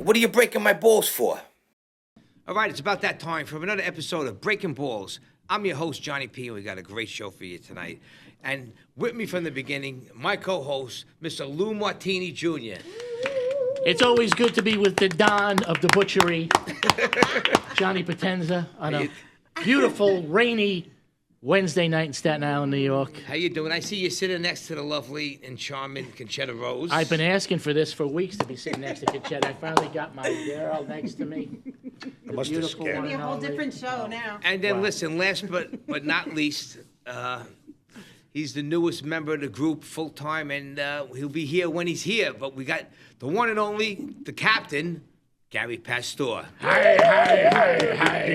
What are you breaking my balls for? All right, it's about that time for another episode of Breakin Ballz. I'm your host, Johnny P, and we got a great show for you tonight. And with me from the beginning, my co-host, Mr. Lou Martini Jr. It's always good to be with the Don of the butchery, Johnny Potenza, on a beautiful, rainy Wednesday night in Staten Island, New York. How you doing? I see you sitting next to the lovely and charming Concetta Rose. I've been asking for this for weeks to be sitting next to Concetta. I finally got my girl next to me. It must have scared Be a whole different show now. And then listen, last but not least, he's the newest member of the group, full time, and he'll be here when he's here. But we got the one and only, the captain, Garry Pastore. Hi.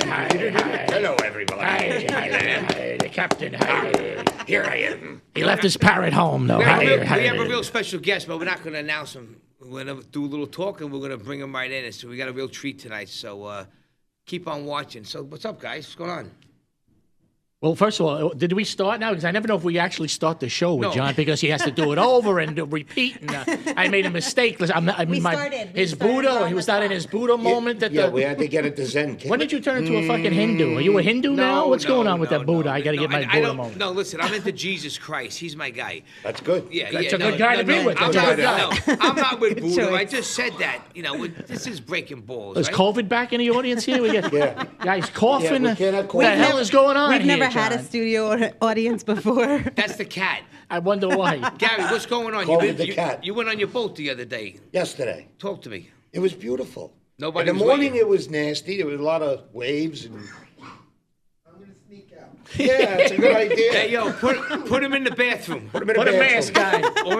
Hello, everybody. Hi, the captain. Hi. Here I am. He left his parrot home, though. We have a real special guest, but we're not going to announce him. We're going to do a little talk, and we're going to bring him right in. And so we got a real treat tonight. So keep on watching. So what's up, guys? What's going on? Well, first of all, did we start now? Because I never know if we actually start the show with No. John because he has to do it over and repeat. And I made a mistake. We started His on Buddha, he was not in his Buddha moment. We had to get it to Zen. When did you turn into a fucking Hindu? Are you a Hindu now? What's going on with that Buddha? I got to get my Buddha moment. No, listen, I'm into Jesus Christ. He's my guy. That's good. That's a good guy to be with. I'm That's a not, good guy. no, I'm not with Good Buddha. choice. I just said that. You know, this is Breaking Balls. Is Right? COVID back in the audience here? We got guys coughing. Yeah, we can't have What the COVID. hell is going on We've here, never had a John? studio audience before. That's the cat. I wonder why. Gary, what's going on? Call me the cat. You went on your boat the other day. Yesterday. Talk to me. It was beautiful. Nobody In the was morning, waiting. it was nasty. There was a lot of waves. And I'm going to sneak out. Yeah, it's a good idea. Hey, yo, put him in the bathroom. Put him in Put a bathroom. mask on.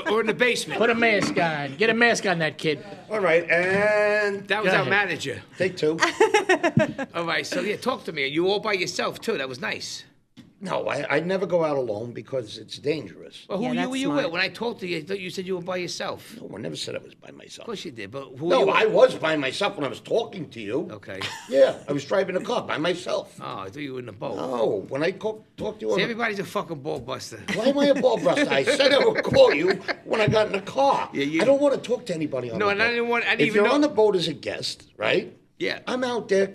or in the basement. Put a mask on. Get a mask on that kid. All right, and That was Go our ahead. manager. take two. All right, so yeah, talk to me. You all by yourself too. That was nice. No, I never go out alone because it's dangerous. Well, who Yeah, were that's you smart. with? When I talked to you, I thought you said you were by yourself. No, I never said I was by myself. Of course you did, but who? No, you I was by myself when I was talking to you. Okay. Yeah, I was driving a car by myself. Oh, I thought you were in the boat. No, when I talk to you, See, on everybody's a fucking ball buster. why am I a ball buster? I said I would call you when I got in the car. Yeah, I don't want to talk to anybody on No, the and boat. I didn't want- I didn't if even you're know- on the boat as a guest, right? Yeah. I'm out there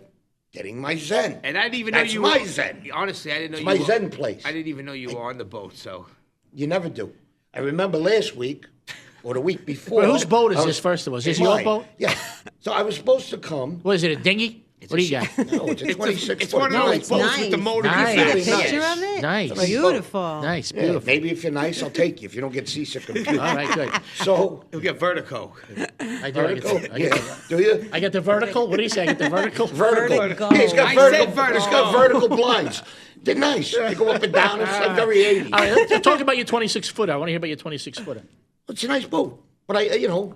getting my zen. And I didn't even That's know you my were. zen. Honestly, I didn't know It's you my were. zen place. I didn't even know you were on the boat, so. You never do. I remember last week or the week before. Well, whose boat is I this, was- first of all? Is this It's your mine. boat? Yeah. So I was supposed to come. What is it, a dinghy? What do you got? No, it's a 26 It's foot. one of those it's boats with the nice. motor. Nice. See the Really nice. picture of it? Nice. Nice. Beautiful. Nice, Yeah, beautiful. maybe if you're nice, I'll take you. If you don't get seasick, confused. All right, good. So, You'll get vertigo. I do. vertical. I Yeah. get, Do you? I get the vertical. What do you say? I get the vertical. Vertical. Yeah, he's got I vertical. said vertical. He's got vertical blinds. They're nice. They go up and down. It's like very 80s. All right, let's talk about your 26-footer. I want to hear about your 26-footer. It's a nice boat. But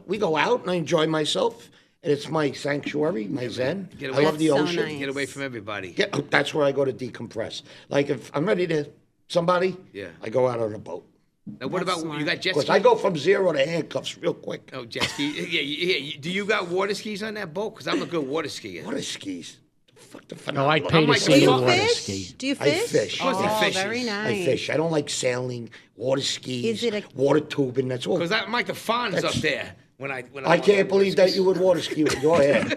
we go out and I enjoy myself. And it's my sanctuary, my zen. Get I away- love the That's so ocean. nice. Get away from everybody. Yeah, that's where I go to decompress. Like if I'm ready to somebody, Yeah. I go out on a boat. Now, what That's about smart. you got jet Because skis? I go from zero to handcuffs real quick. Oh, jet skis. Yeah. Do you got water skis on that boat? Because I'm a good water skier. What are skis? Fuck the No, I'd phenomenal. pay I'm to like see a you fuck- water Fish? ski. Do you I fish? fish. course he Oh, fishes. very nice. I fish. I don't like sailing, water skis, Is it a- water tubing. That's all. Because I'm like the Fonz up That's- there. When I I'm can't on believe that you would water ski with your hair.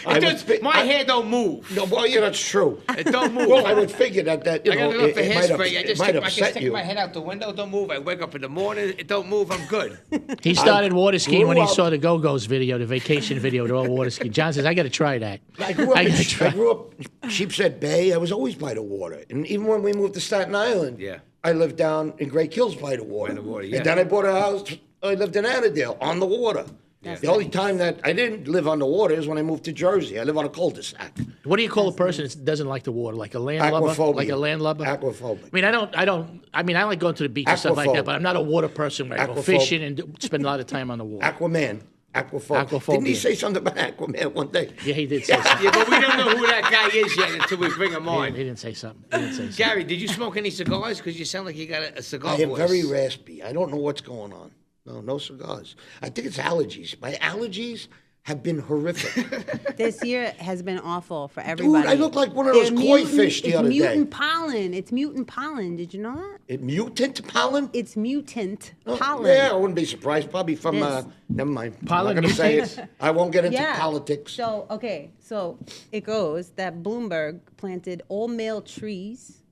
I would fi- My hair don't move. No, well, yeah, that's true. It don't move. Well, I would figure that you I know got enough it might, hairspray. I it just might stick, I can upset stick you. my head out the window. Don't move. I wake up in the morning. It don't move. I'm good. He started water skiing when he grew up- saw the Go-Go's video, the vacation video. They're all water skiing. John says, I got to try that. I grew up. gotta I try. grew up Sheepshead Bay. I was always by the water, and even when we moved to Staten Island, Yeah. I lived down in Great Kills by the water. By the water, yeah. And then I bought a house. I lived in Annandale on the water. The only time that I didn't live on the water is when I moved to Jersey. I live on a cul-de-sac. What do you call a person that doesn't like the water? Like a landlubber? Aquaphobia. Like a landlubber? Aquaphobic. I mean, I like going to the beach and stuff like that, but I'm not a water person where I go Aquaphobic. fishing and spend a lot of time on the water. Aquaman. Aquaphobia. Aquaphobia. Didn't he say something about Aquaman one day? Yeah, he did say something. Yeah, but we don't know who that guy is yet until we bring him He on. didn't say something. He didn't say something. Gary, did you smoke any cigars? Because you sound like you got a cigar I am voice. very raspy. I don't know what's going on. No cigars. I think it's allergies. My allergies have been horrific. This year has been awful for everybody. Dude, I look like one of those koi fish the other day. It's mutant pollen. It's mutant pollen. Did you know that? Mutant pollen? It's mutant Oh, pollen. yeah, I wouldn't be surprised. Probably from, Yes. never mind. Pollen I'm not going to mutates? say it. I won't get into Yeah. politics. So, okay. So it goes that Bloomberg planted all male trees,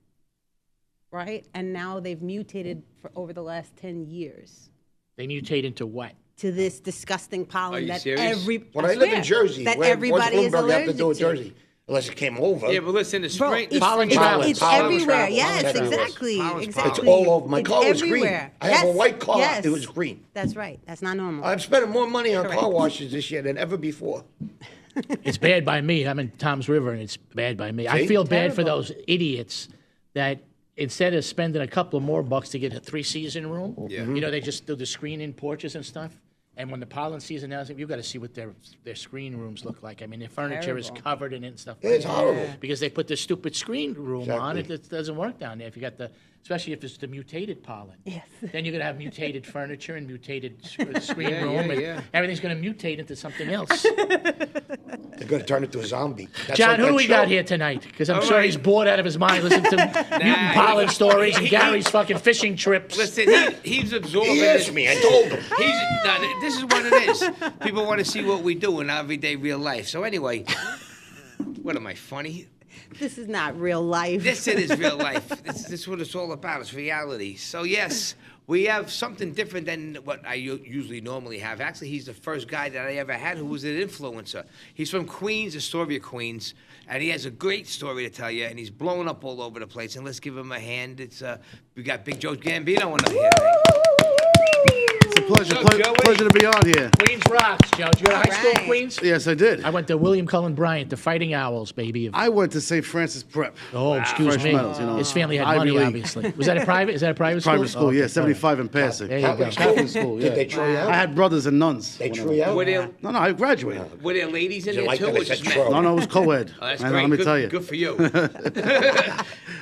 right? And now they've mutated for over the last 10 years They mutate into what? to this disgusting pollen Are you that serious? When I live in swear, Jersey, that what's everybody is Bloomberg have allergic to do with Jersey? Unless it came over. Yeah, but listen, the Bro, spring. it's, pollen it's, travels. it's Pollen everywhere. travels. Yes, Pollen travels. exactly. Pollen's Exactly. It's all over. My It's car was green. everywhere. I have a Yes, white car. yes. It was green. That's right. That's not normal. I'm spending more money on Correct. car washes this year than ever before. It's bad by me. I'm in Tom's River, and it's bad by me. I See? feel bad for Terrible. those idiots that instead of spending a couple of more bucks to get a 3-season room, you know, they just do the screen-in porches and stuff. And when the pollen season ends, you've got to see what their screen rooms look like. I mean, their furniture is Terrible. covered in it and stuff. It's like horrible. that. Because they put the stupid screen room on it. Exactly. It doesn't work down there. If you got especially if it's the mutated pollen. Yes. Then you're going to have mutated furniture and mutated screen Yeah, room. yeah, and yeah. everything's going to mutate into something else. They're going to turn into a zombie. That's John, like who that we got show. here tonight? Because I'm All sure right. he's bored out of his mind listening to mutant pollen stories and Gary's fucking fishing trips. Listen, he's absorbing. He asked me. I told him. This is what it is. People want to see what we do in everyday real life. So anyway, what am I, funny? This is not real life. This it is real life. This is what it's all about. It's reality. So yes, we have something different than what I usually normally have. Actually, he's the first guy that I ever had who was an influencer. He's from Queens, Astoria, Queens, and he has a great story to tell you. And he's blowing up all over the place. And let's give him a hand. It's we got Big Joe Gambino on the here tonight. It's a pleasure, What's up, Joey? pleasure to be on here. Queens rocks, Joe. Did you go to high school in right. Queens? Yes, I did. I went to William Cullen Bryant, the Fighting Owls, baby. I went to St. Francis Prep. Oh, excuse Fresh me. metals, you know. His family had Ivy money, League. obviously. Was that a private? Is that a private school? Private school, Okay, yeah, 75 in passing. There you go. Catholic school, yeah. Did they throw you out? I had brothers and nuns. They when I threw was- you out? Were No, I graduated. there ladies in You there like too, that I or said just troll? men? No, it was co-ed. Oh, that's And great. let me Good, tell you. good for you.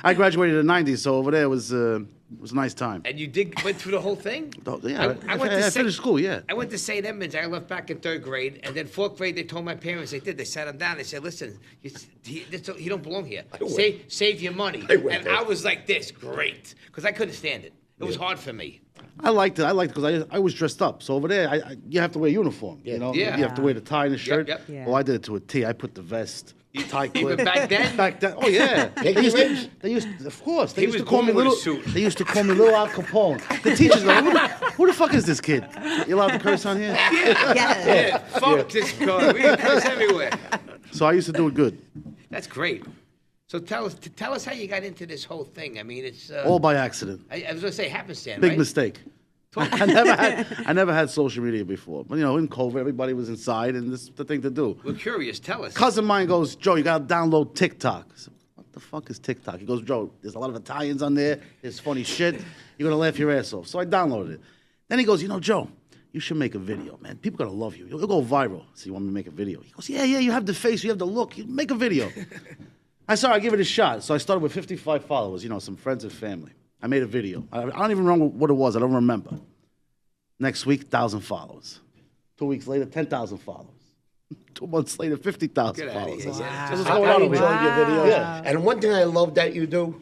I graduated in the 90s, so over there was a nice time. And you went through the whole thing? Yeah, I went to I St. finished school, yeah. I went to St. Edmunds. I left back in 3rd grade, and then 4th grade. They told my parents they did. They sat them down. They said, "Listen, he don't belong here. Save your money." I went And there. I was like, "This great," because I couldn't stand it. It was hard for me. I liked it. I liked it because I was dressed up. So over there, you have to wear a uniform. You know, Yeah. you have to wear the tie and the shirt. yep. Yeah. Oh, I did it to a T. I put the vest, tie clip. Even back then? Back then, oh yeah. Pinky rings? Of course. They He used to was call me born with a little. suit. They used to call me Little Al Capone. The teachers go, who the fuck is this kid? You allowed to curse on here? Yes. Yeah, fuck this guy. We curse everywhere. So I used to do it good, That's great. So tell us how you got into this whole thing. I mean, it's all by accident. I was gonna say happenstance, Big right? mistake. I never had social media before. But you know, in COVID, everybody was inside, and this is the thing to do. We're curious. Tell us. Cousin of mine goes, Joe, you gotta download TikTok. I said, what the fuck is TikTok? He goes, Joe, there's a lot of Italians on there. There's funny shit. You're gonna laugh your ass off. So I downloaded it. Then he goes, you know, Joe, you should make a video, man. People gonna love you. You'll go viral. So you want me to make a video? He goes, yeah, you have the face, you have the look. You make a video. I said, I'll give it a shot. So I started with 55 followers, you know, some friends and family. I made a video. I don't even remember what it was. I don't remember. Next week, 1,000 followers. 2 weeks later, 10,000 followers. 2 months later, 50,000 Get outta followers. here. Yeah. This is I going on over enjoyed here. your videos. Yeah. And one thing I love that you do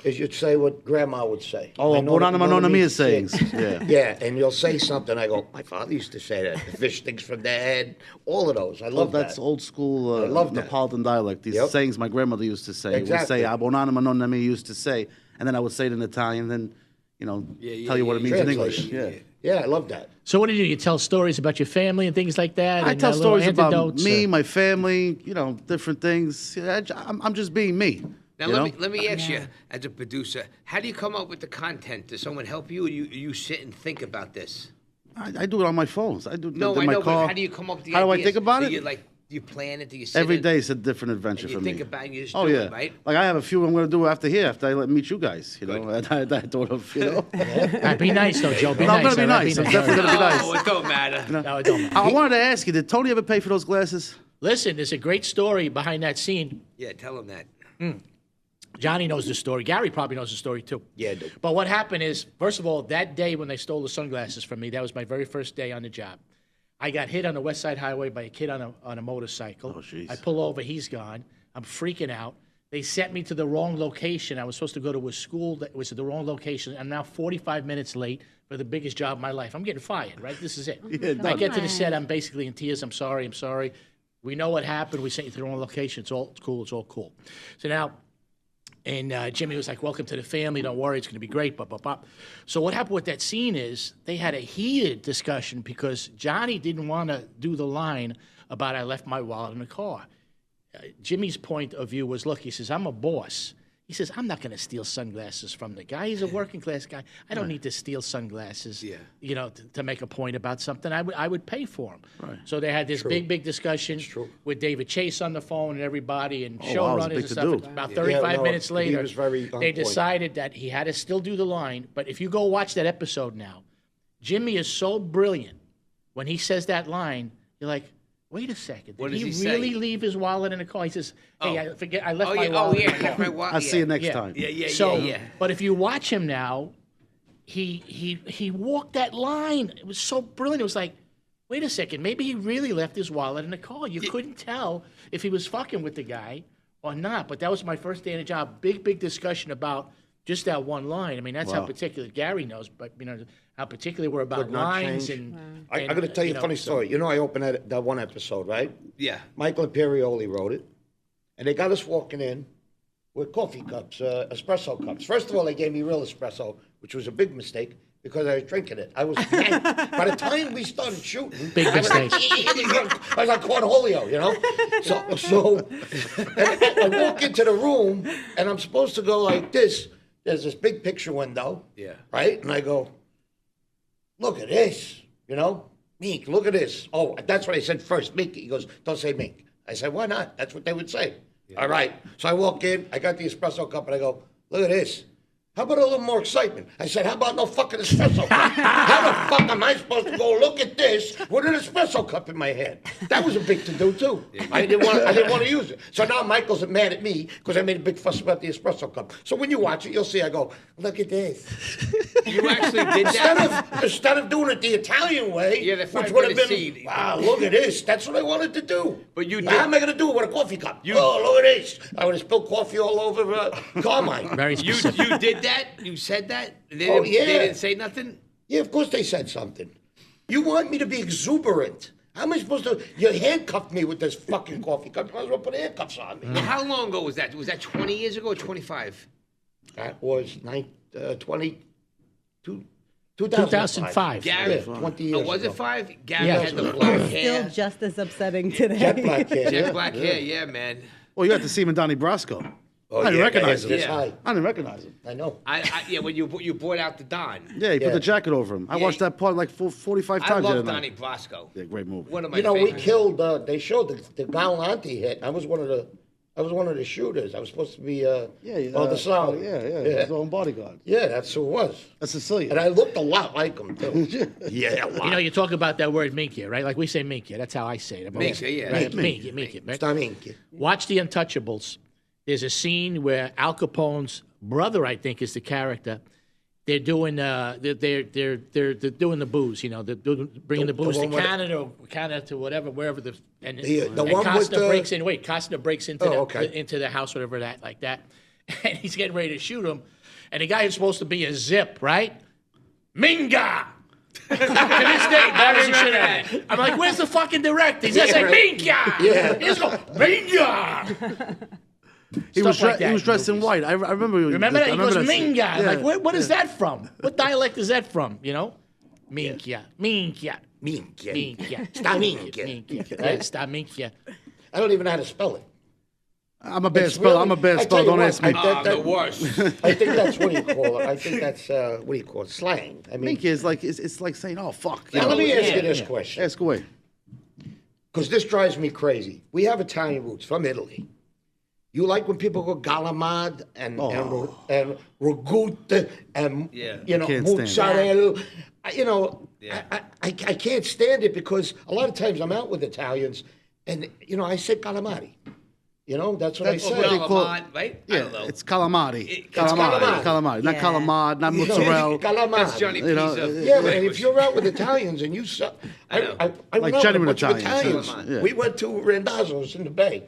is you'd say what Grandma would say. Oh, I know that Bonanima you know Nonamia me sayings. shit. Yeah. Yeah, and you'll say something. I go, my father used to say that. The fish stinks from the head. All of those. I love That's that. old school I love that. Neapolitan dialect. These Yep. sayings my grandmother used to say. Exactly. Would say, Bonanima Nonamia used to say. And then I would say it in Italian, then, you know, tell you what it means in English. Translation. Yeah. Yeah, I love that. So what do? You tell stories about your family and things like that? I and, tell little stories about anecdotes, me, or- my family, you know, different things. Yeah, I'm just being me. Now you know? let me ask you, as a producer, how do you come up with the content? Does someone help you, or you sit and think about this? I do it on my phones. I do it No, in I my know, car. but how do you come up with the How do I ideas? think about Do it? You do you plan it? Do you sit Every and- day is a different adventure and you for think me. about it and you just Oh do yeah, it, right? Like I have a few I'm going to do after here, after I meet you guys. You know, I thought of, you know. Be nice, though, Joe. Be No, I'm nice. gonna be all right? nice. I'm definitely gonna be nice. Oh, it don't matter. No, it don't matter. I wanted to ask you, did Tony ever pay for those glasses? Listen, there's a great story behind that scene. Yeah, tell him that. Johnny knows the story. Gary probably knows the story too. Yeah, I do. But what happened is, first of all, that day when they stole the sunglasses from me, that was my very first day on the job. I got hit on the West Side Highway by a kid on a motorcycle. Oh, jeez. I pull over, he's gone. I'm freaking out. They sent me to the wrong location. I was supposed to go to a school that was at the wrong location. I'm now 45 minutes late for the biggest job of my life. I'm getting fired, right? This is it. I get to the set. I'm basically in tears. I'm sorry. We know what happened. We sent you to the wrong location. It's all cool. It's all cool. So now, and Jimmy was like, welcome to the family. Don't worry. It's going to be great. Blah, blah, blah. So what happened with that scene is they had a heated discussion because Johnny didn't want to do the line about I left my wallet in the car. Jimmy's point of view was, look, he says, I'm a boss. He says, I'm not going to steal sunglasses from the guy. He's a working class guy. I don't need to steal sunglasses, you know, to make a point about something. I would pay for them. Right. So they had this big discussion with David Chase on the phone and everybody and showrunners and stuff. About 35 minutes later, they decided that he had to still do the line. But if you go watch that episode now, Jimmy is so brilliant. When he says that line, you're like, wait a second. Did he really leave his wallet in the car? He says, hey, I left my wallet in the car. I'll see you next time. Yeah. But if you watch him now, he walked that line. It was so brilliant. It was like, wait a second. Maybe he really left his wallet in the car. You couldn't tell if he was fucking with the guy or not. But that was my first day in the job. Big discussion about just that one line. I mean, that's how particular Garry knows, but, you know, how particular we're about lines. And I got to tell you a funny story. You know, I opened that one episode, right? Yeah. Michael Imperioli wrote it, and they got us walking in with coffee cups, espresso cups. First of all, they gave me real espresso, which was a big mistake because I was drinking it. I was mad. By the time we started shooting, big mistake. I was like Cornholio, you know? So and I walk into the room, and I'm supposed to go like this. There's this big picture window, right? And I go, look at this, you know? Mink, look at this. Oh, that's what I said first, Mink. He goes, don't say Mink. I said, why not? That's what they would say. All right. So I walk in, I got the espresso cup, and I go, look at this. How about a little more excitement? I said, how about no fucking espresso cup? How the fuck am I supposed to go look at this with an espresso cup in my hand? That was a big to-do, too. I didn't want to use it. So now Michael's mad at me because I made a big fuss about the espresso cup. So when you watch it, you'll see I go, look at this. You actually did that? Instead of doing it the Italian way, the which would have been, seed. Wow, look at this. That's what I wanted to do. But you now, how am I going to do it with a coffee cup? Oh, look at this. I would have spilled coffee all over Carmine. Very specific. You did that? You said that? They didn't say nothing? Yeah, of course they said something. You want me to be exuberant. How am I supposed to? You handcuffed me with this fucking coffee cup. You might as well put handcuffs on me. Well, how long ago was that? Was that 20 years ago or 25? That was 2005. Gary, yeah, 20 years was ago. it 5? Gary had the black hair. Still just as upsetting today. Jet black hair. Jet black hair, yeah, man. Well, you had to see him in Donnie Brasco. Oh, I didn't recognize him. him. Yeah. I didn't recognize him. I know. Yeah, when you brought out the Don. Yeah, he put the jacket over him. I watched that part like 45 I times. love the other night. Donnie Brasco. Yeah, great movie. One of my You know, we favorites. killed. They showed the Galante hit. I was one of the shooters. I was supposed to be. the Sally. His own bodyguard. Yeah, that's who it was. That's Sicilian. And I looked a lot like him too. Yeah, a lot. You know, you talk about that word minkia, right? Like we say minkia. That's how I say it. Minkia, yeah. Right? Minkia. Right? Está minkia. Watch The Untouchables. There's a scene where Al Capone's brother, I think, is the character. They're doing they're doing the booze. You know, they're bringing the booze to Canada to wherever the one Costner with breaks in. Wait, Costner breaks into okay. the house, whatever like that, and he's getting ready to shoot him, and the guy is supposed to be a zip, right? Minga. To this day, Barry's the shit out of it. I'm like, where's the fucking director? He's just like Minga. Yeah. He's going Minga. He was like dressed in white. I remember. Remember that? He goes, scene. Minga. Yeah. I'm like, what is that from? What dialect is that from? You know? Minkia. Minkia. Sta minkia. Right? Sta minkia. I don't even know how to spell it. I'm a bad speller. I'm a bad speller. Don't ask me. The worst. I think that's what do you call it. I think that's what do you call it? Slang. I mean, Minky is like it's like saying, "Oh fuck." now let me ask you this question, Ask away. because this drives me crazy. We have Italian roots from Italy. You like when people go galamad and ragut and you know Can't stand it. mozzarella. You know, I can't stand it because a lot of times I'm out with Italians and you know I say calamari. You know, that's what That's I what said. they call- Calamari, right? I Yeah, don't know. it's calamari. calamari. Calamari. Not Yeah. calamari, not mozzarella. Calamari. That's Johnny You know, P's. Yeah, but if you're out with Italians and you saw, I know. went Like out with a genuine bunch of Italians, Italians. yeah. We went to Randazzo's in the Bay.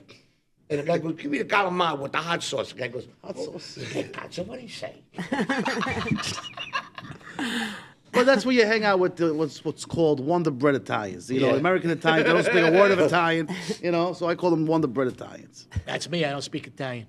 And the guy goes, give me the calamari with the hot sauce. The guy goes, hot sauce? Hey, Pazzo, what do you say? But that's where you hang out with what's called Wonder Bread Italians. You know, Yeah. American Italians, they don't speak a word of Italian, you know, so I call them Wonder Bread Italians. That's me. I don't speak Italian.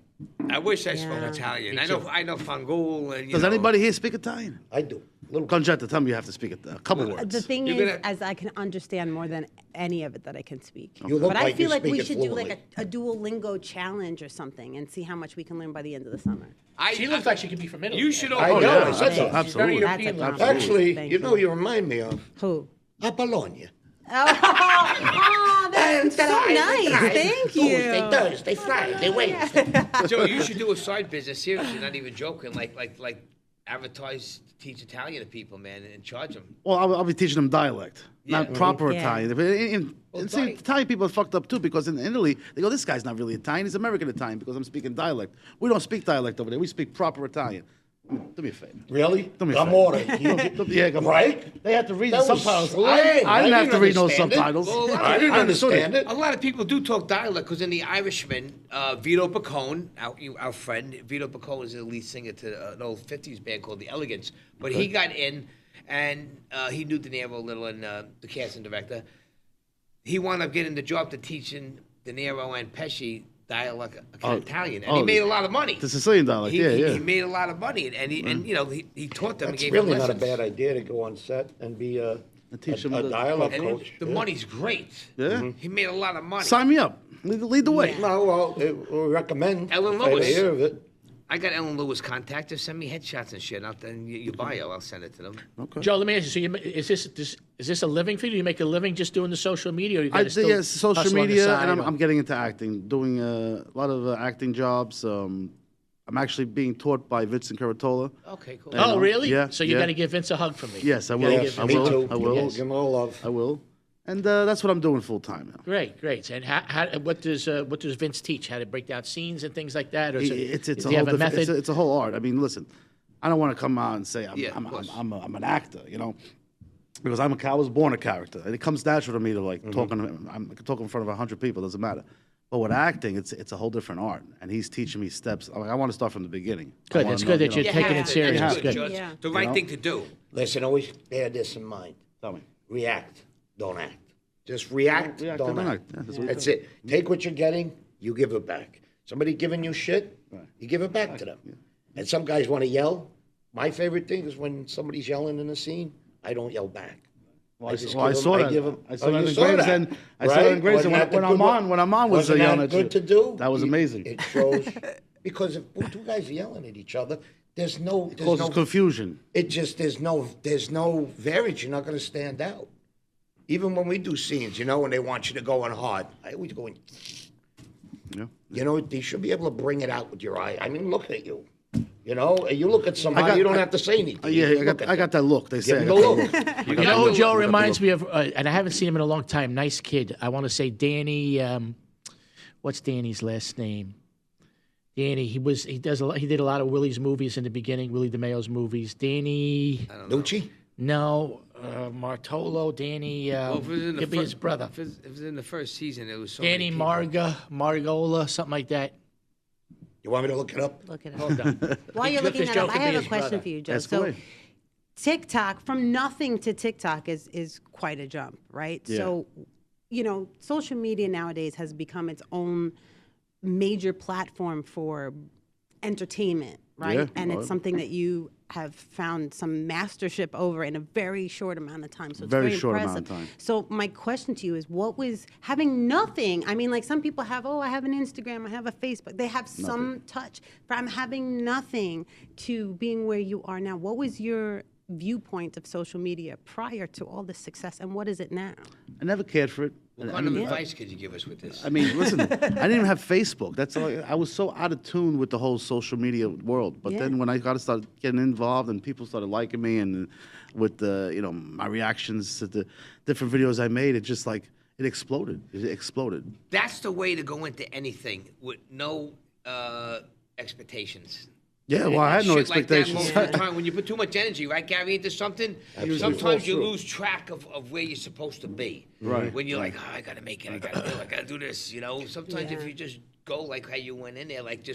I wish I spoke Yeah. Italian. I know Fangul and Does anybody here speak Italian? I do. Little Concetta, tell me you have to speak a couple words. The thing You're is, gonna- as I can understand more than any of it that I can speak. You look But I like feel you like we speak it should do fluently. like a Duolingo challenge or something and see how much we can learn by the end of the summer. She looks like she could be from Italy. You should I open know, up. I said so. Absolutely. Very That's a European. compliment. Actually, Thank you know, you remind me of Who? Apollonia. Oh, that's so nice. Thank you. Tuesday, Thursday, Friday, Wednesday. Joe, you should do a side business. Seriously, not even joking. Like advertise, teach Italian to people, man, and charge them. Well, I'll be teaching them dialect, not Yeah. proper Yeah. Italian. And see, dialect. Italian people are fucked up too because in Italy, they go, this guy's not really Italian, he's American Italian because I'm speaking dialect. We don't speak dialect over there, we speak proper Italian. Do me a favor. Really? Do me a favor. Amore. Yeah, come on. Right? They had to read That the was subtitles. slang. I didn't have to read no understand it. subtitles. Well, I didn't understand it. A lot of people do talk dialect because in The Irishman, Vito Pacone, our friend, Vito Pacone is the lead singer to an old 50s band called The Elegants. But he got in and he knew De Niro a little and the casting director. He wound up getting the job to teaching De Niro and Pesci dialect Italian. And he made a lot of money. The Sicilian dialect, He yeah. He made a lot of money. And you know, he taught them. That's and gave really them not a lessons. bad idea to go on set and be a teach them the- dialect And coach. the Yeah. money's great. Yeah. He made a lot of money. Sign me up. Lead the way. No, well, we recommend. Ellen if I ever Lewis. hear of it. I got Ellen Lewis contact. Just send me headshots and shit. Out then your bio, I'll send it to them. Okay. Joe, let me ask you. So, is this a living for you? Do you make a living just doing the social media? Or you I gotta still yes, social hustle on the media, side, and or- I'm getting into acting, doing a lot of acting jobs. I'm actually being taught by Vincent Caratola. Okay, cool. Oh, really? Yeah, So you yeah. got to give Vince a hug from me. Yes, I You will. gotta Yes, give me Vince a too. hug. I will. Give 'em all love. I will, and that's what I'm doing full time now. Great, great. And what does Vince teach? How to break down scenes and things like that? Or It's does a he whole have a different, method? it's a whole art. I mean, listen, I don't want to come out and say Yeah, of course. I'm an actor, you know, because I was born a character, and it comes natural to me to like Mm-hmm. talking. I can talk in front of 100 people, doesn't matter. But with acting, it's a whole different art, and he's teaching me steps. I want to start from the beginning. I Good. wanna It's know, good that you know. you're taking it serious. Yeah. It's good. Judge. Yeah. The right know? thing to do. Listen, always bear this in mind. Tell me. React, don't act. Just react, React, don't don't act. act. Yeah, that's what we That's do. it. Take what you're getting, you give it back. Somebody giving you shit, you give it back to them. And some guys want to yell. My favorite thing is when somebody's yelling in a scene, I don't yell back. I just saw give 'em- that. give 'em- I saw Oh, that you in saw Graves, that, and I saw that in Graves. Wasn't And that the when I'm good on, when I'm on, was wasn't yelling that at good you. to do? That was amazing. It shows because if two guys are yelling at each other, there's no Causes confusion. it just there's no variance. You're not going to stand out. Even when we do scenes, you know, when they want you to go on hard, I always go in. Yeah. You know, they should be able to bring it out with your eye. I mean, look at you. You know, and you look at somebody, got- you don't have to say anything. You Yeah, just I look got, at I got that look. They say Give I him got the that look. You know who Joe reminds me of, and I haven't seen him in a long time. Nice kid. I want to say Danny. What's Danny's last name? Danny. He did a lot of Willie's movies in the beginning. Willie DeMayo's movies. Danny. Nucci? No. Martolo. Danny. Well, if it was in the could be his brother. If it was in the first season, it was so Danny many people. Margola, something like that. You want me to look it up? Look it up. Hold on. While you're Because looking that Joe up, I could be have a his question brother. for you, Joe. Ask So away. TikTok, from nothing to TikTok is quite a jump, right? Yeah. So, you know, social media nowadays has become its own major platform for entertainment, right? Yeah. And Oh, it's something that you have found some mastership over in a very short amount of time. So it's Very very short impressive. amount of time. So my question to you is, what was having nothing? I mean, like some people have, I have an Instagram, I have a Facebook. They have some touch. From having nothing to being where you are now, what was your viewpoint of social media prior to all this success, and what is it now? I never cared for it. What kind of advice could you give us with this? I mean, listen, I didn't even have Facebook. That's all. I was so out of tune with the whole social media world. But Yeah. then when I got to start getting involved and people started liking me and with the, you know, my reactions to the different videos I made, it just like It exploded. It exploded. That's the way to go into anything with no expectations. Yeah, well, I had no Shit like that expectations. most of the time. When you put too much energy, right, Gary, into something, sometimes you lose track of where you're supposed to be. Right. When you're like, oh, I gotta make it, I gotta do this, you know. Sometimes if you just go like how you went in there, like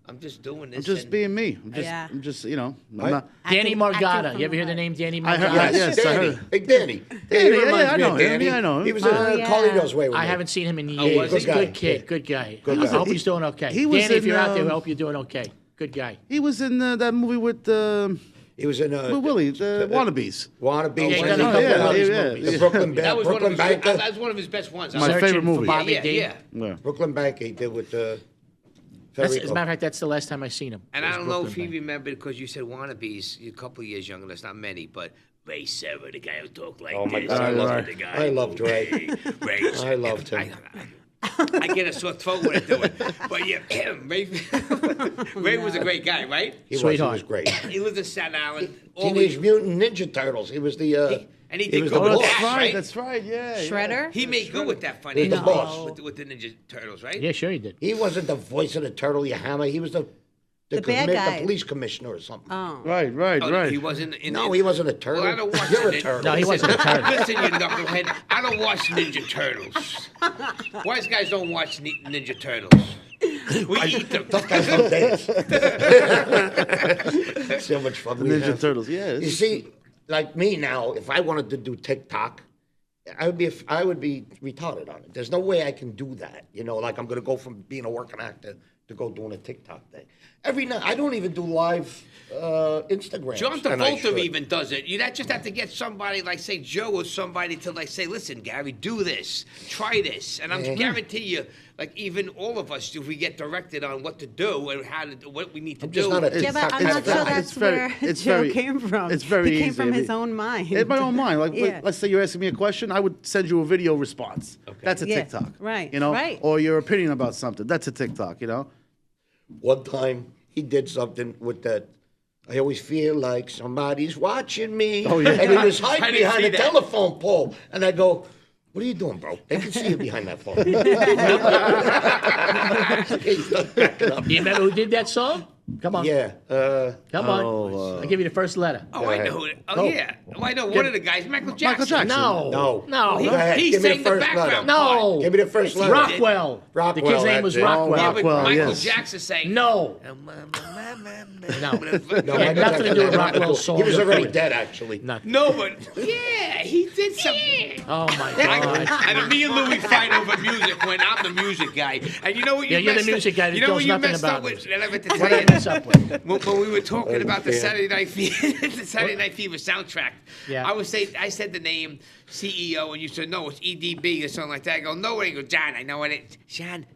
I'm just doing this. I'm just being me. I'm just, you know. I'm not. Danny Acting Margata. from You ever the hear the heart. name Danny I heard- Margata? yes, I Danny. heard. Hey, Danny. Danny, He reminds I me know of him. Danny. Yeah, I know him. He was Oh, in yeah. Carlito's Way with I me. haven't seen him in Oh, years. was he? Good kid, good guy. Good I guy. hope he's doing okay. He was Danny, if in, you're out there, I hope you're doing okay. Good guy. He was in that movie with He was in Willie, the Wannabes. Wannabe. Yeah, he's when done a he couple did, of these yeah, movies. The Brooklyn That was one of Brooklyn his. Banker. That's one of his best ones. My Searching favorite for movie. Bobby Yeah, D. yeah. Yeah. Brooklyn Banker he did with the. As a matter of fact, that's the last time I seen him. And I was don't know if Brooklyn he Bank. remembered because you said wannabes. You're a couple of years younger. That's not many, but Ray Sever, the guy who talked like Oh my this. God, I loved the guy. I loved Ray. Ray I loved him. I get a sore throat when I do it. But yeah, Ray was a great guy, right? He Sweetheart. was great. He lived in Staten Island. Teenage Mutant Ninja Turtles. He was the. And he he did was good the with Oh, boss. that's that, right. right? That's right. Yeah. Shredder. He made good with that funny He was the boss. with the Ninja Turtles, right? Yeah, sure he did. He wasn't the voice of the turtle, you hammer. He was the bad guy. the police commissioner or something. Oh. Right. Right. Oh, Right. He wasn't in. No, he wasn't a turtle. Well, I don't watch You're it. a turtle. No, he wasn't a turtle. Listen, you knucklehead. I don't watch Ninja Turtles. Wise guys don't watch Ninja Turtles. We eat them. Tough guys don't dance. So much fun we Ninja have. Turtles. Yeah. You see, like me now, if I wanted to do TikTok, I would be retarded on it. There's no way I can do that. You know, like I'm gonna go from being a working actor to go doing a TikTok thing. Every night, I don't even do live Instagram. John Travolta even does it. You just have to get somebody like, say, Joe or somebody to like say, listen, Gary, do this, try this, and I'm guarantee you, like even all of us, if we get directed on what to do and how to do what we need to do. just not a Yeah, but I'm It's not sure very- that's very- where it's Joe very- came from. it's very He came easy. from I his mean, own mind. In my own mind, like Yeah. let's say you're asking me a question, I would send you a video response. That's a Yeah, TikTok, right, You know, right. or your opinion about something. That's a TikTok. You know, One time he did something with that. I always feel like somebody's watching me. Oh, yeah. And he was I hiding didn't behind see a that. telephone pole. And I go, what are you doing, bro? They can see you behind that phone. He started backing up. Do you remember who did that song? Come on. Yeah. Come on. I'll give you the first letter. Oh, I know. Oh, Go. yeah. Oh, I know. One of the guys, Michael Jackson. Michael Jackson. No. No. No. Go ahead. He Give me sang the the first background letter. No. Give me the first letter. Rockwell. The Rockwell, kid's name was that's it. Rockwell. Yeah, but Rockwell, Michael yes. Jackson sang. No. No. No. No, Had Michael nothing to Jackson do with had Rockwell's nothing to do- song. He was already Nothing. dead, actually. Nothing. No, but yeah, he did something. Oh my God. And me and Louis fight over music when I'm the music guy. And you know what? Yeah, you're the messed up- music guy that You know knows what you nothing messed about up with? music. And I meant to What tell did I you. mess up with? When we were talking about the damn. Saturday Night Fever, the Saturday Night Fever soundtrack, Yeah. I said the name CEO, and you said no, it's EDB or something like that. I go no, and you go John, I know what it is.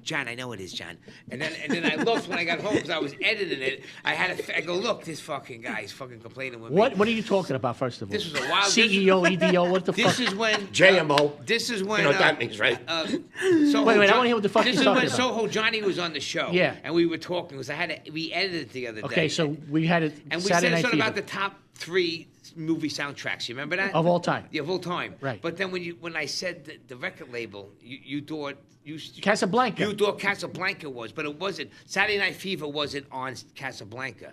John, I know it is John. And then I looked when I got home because I was editing it. I go look, this fucking guy's fucking complaining with me. What are you talking about, first of all? This was a wild- CEO, EDO, what the fuck? This is when JMO. This is when You know what that means, right? Soho Wait, I John- wanna hear what the fuck This you're is when talking about. Soho Johnny was on the show. Yeah. and we were talking because we edited it the other day. Okay, so we had it and we Saturday said Night something Fever. about the top 3 movie soundtracks. You remember that? Of all time. Yeah, of all time. Right. But then when I said the record label, you thought Casablanca. You thought Casablanca was, but it wasn't. Saturday Night Fever wasn't on Casablanca.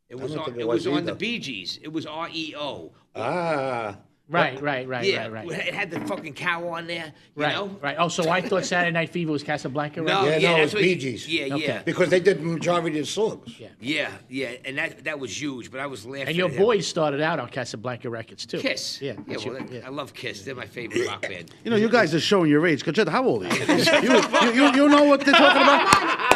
It was don't on. think It it was was on the either. Bee Gees. It was REO. Ah. Right. Yeah, it had the fucking cow on there. You know? Right. Oh, so I thought Saturday Night Fever was Casablanca, right? No, Yeah, yeah, no, that's it's what Bee Gees. Yeah, Okay. yeah. Because they did the majority of the songs. Yeah. Yeah, and that was huge. But I was laughing. And your at him. boys started out on Casablanca Records, too. Kiss. Yeah. yeah. that's Well, your- I love Kiss. They're my favorite rock band. you know, you guys are showing your age. Concetta, how old are you? You know what they're talking about?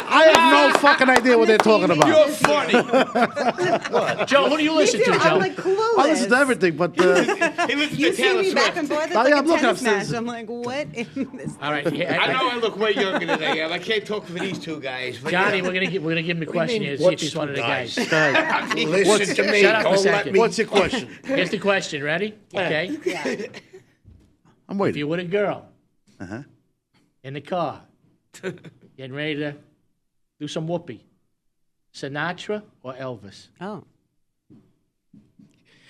I have no fucking idea what they're talking about. You're funny. Joe, who do you Me listen too. to, Joe? I'm like clueless. I listen to everything, but He listens You to see Taylor me back and Swift. forth. It's Oh, like yeah, a I'm looking tennis upstairs. match. I'm like, what in this? All right. I know I look way younger than I am. I can't talk for these two guys. But Johnny, yeah. we're gonna give him the question here. See if he's one of the guys. Listen to me. Shut up a Don't let second. me. what's your question? Here's the question. Ready? Okay. I'm If waiting. you were a girl Uh-huh. in the car, getting ready to do some whoopee, Sinatra or Elvis? Oh,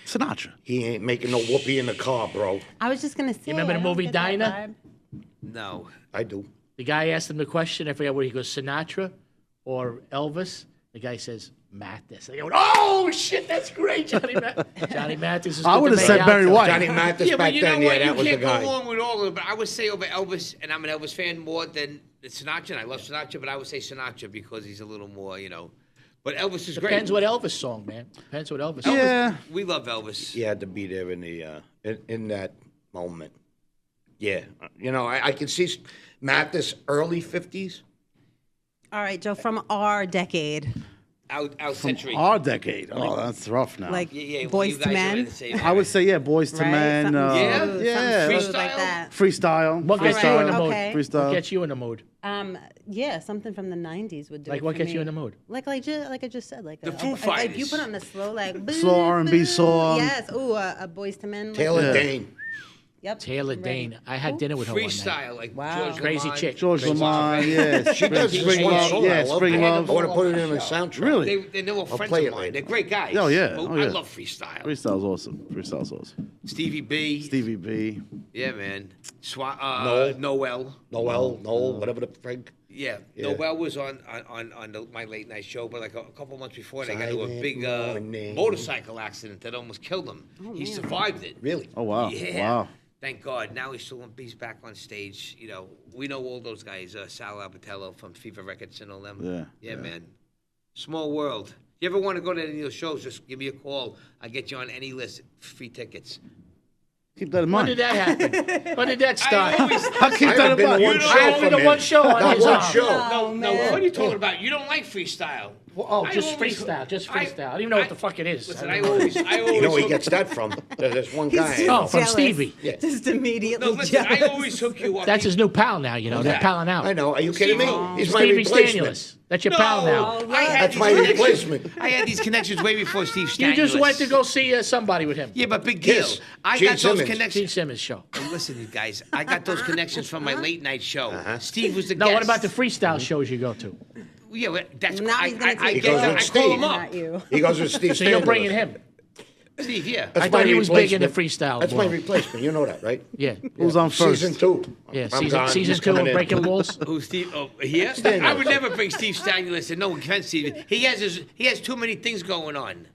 Sinatra. He ain't making no whoopee in the car, bro. I was just gonna say. remember the I don't movie get that Dinah? vibe. No. I do. The guy asked him the question. I forget what he goes, Sinatra or Elvis. The guy says Mathis. I go, oh shit, that's great, Johnny Mathis. Johnny Mathis is. I would have said Barry White. Johnny Mathis Yeah, back but you then, know what? yeah, that You was the can't guy. go along with all of it, but I would say over Elvis, and I'm an Elvis fan more than Sinatra, and I love Sinatra, but I would say Sinatra because he's a little more, you know. But Elvis is great. Depends what Elvis song, man. Depends what Elvis. Elvis, Yeah. we love Elvis. He had to be there in the in that moment. Yeah, you know, I can see Mathis early 50s. All right, Joe, from our decade, Our century. Our decade. Oh, that's rough now. like Yeah, Boys you to guys are Men. in the same I would say, yeah, Boys to Right? Men. Something Yeah. smooth, yeah. something Freestyle? smooth like that. Freestyle. What gets you in the mood? Okay. Freestyle. What gets you in the mood? Yeah, something from the '90s would do. Like it what for gets me. you in the mood? Like I just said, like The Foo if you Fighters. put on the slow, like Slow R&B boo, song. Yes. Ooh, a Boys to Men. like Taylor that. Dane. Yep. Taylor I'm ready. Dane. I had dinner with her one night. Freestyle, like Wow. George Crazy Lamont. chick. George Lamont, yeah. She does Spring this one Love, song. yeah, I love Spring it. Love. I want to put it in the soundtrack. Really? They're all friends play of it mine. later. They're great guys. Oh, yeah. Well, Oh, yeah. I love freestyle. Freestyle's awesome. Freestyle's awesome. Stevie B. Stevie B. Yeah, man. Noel. Noel. Noel, whatever the frig. Yeah. Yeah. Noel was on my late night show, but like a couple months before, they got into a Silent big morning. motorcycle accident that almost killed him. He survived it. Really? Oh, wow. Yeah. Wow. Thank God. Now he's back on stage. You know, we know all those guys. Sal Abatello from Fever Records and all them. Yeah. Yeah, man. Small world. You ever want to go to any of those shows? Just give me a call. I'll get you on any list. Free tickets. Keep that in When mind. did that happen? When did that I start? always. I'll keep I that haven't in been to mind. one You know, show I from only him. one show on Not his one arm. show. No, what are you talking about? You don't like freestyle. Oh, I just always- freestyle. Just I- freestyle. I don't even know what the fuck it is. Listen, I I don't know. always You know where he hook- gets that from? There's one He's guy. just Oh, from jealous. Stevie. Yeah. Just immediately No, listen, jealous. I always hook you up. That's his new pal now, you know. They're palling out. I know. Are you kidding me? He's my Stevie replacement. Stanilis. That's your pal now. I had That's my these connections- replacement. I had these connections way before Steve Stanilis. You just went to go see somebody with him. Yeah, but big deal. Kiss. I Gene got those Simmons. Gene connections. Simmons show. Hey, listen, you guys, I got those connections from my late night show. Steve was the No, guest. what about the freestyle shows you go to? Yeah, well, that's Now I, he's gonna I, I take He get goes them. with I call Steve. him up. Not you. He goes with Steve So you're Stanilis. bringing him. Steve, yeah. That's I thought my he was big into replacement. freestyle. That's more. my replacement. You know that, right? Yeah. Who's on first? Season 2. Yeah, I'm season gone. season He's 2 coming of in. Breakin Ballz. Who's Steve? Oh, here? Stanilis. I would never bring Steve Stanilis, and no offense, Steve. He has too many things going on.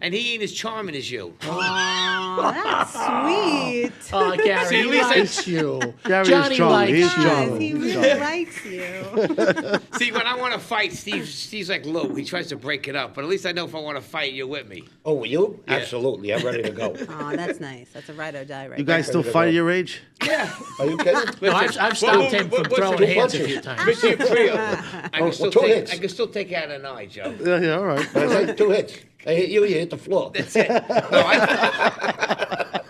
And he ain't as charming as you. That's sweet. Oh, Gary, See, at he least I- likes you. Gary is Johnny charming. likes He's you. Guys, charming. he really likes you. See, when I want to fight, Steve's like Lou. He tries to break it up, but at least I know if I want to fight, you're with me. Oh, will you? Yeah. Absolutely. I'm ready to go. Oh, that's nice. That's a ride or die right You guys still fight at your age? Yeah. Are you kidding? No, I've stopped him from throwing hands a punches? few times. Missy Priyo. I two hits. can still take out an eye, Joe. Yeah, all right. That's like 2 hits. I hit you, you hit the floor. That's it. No,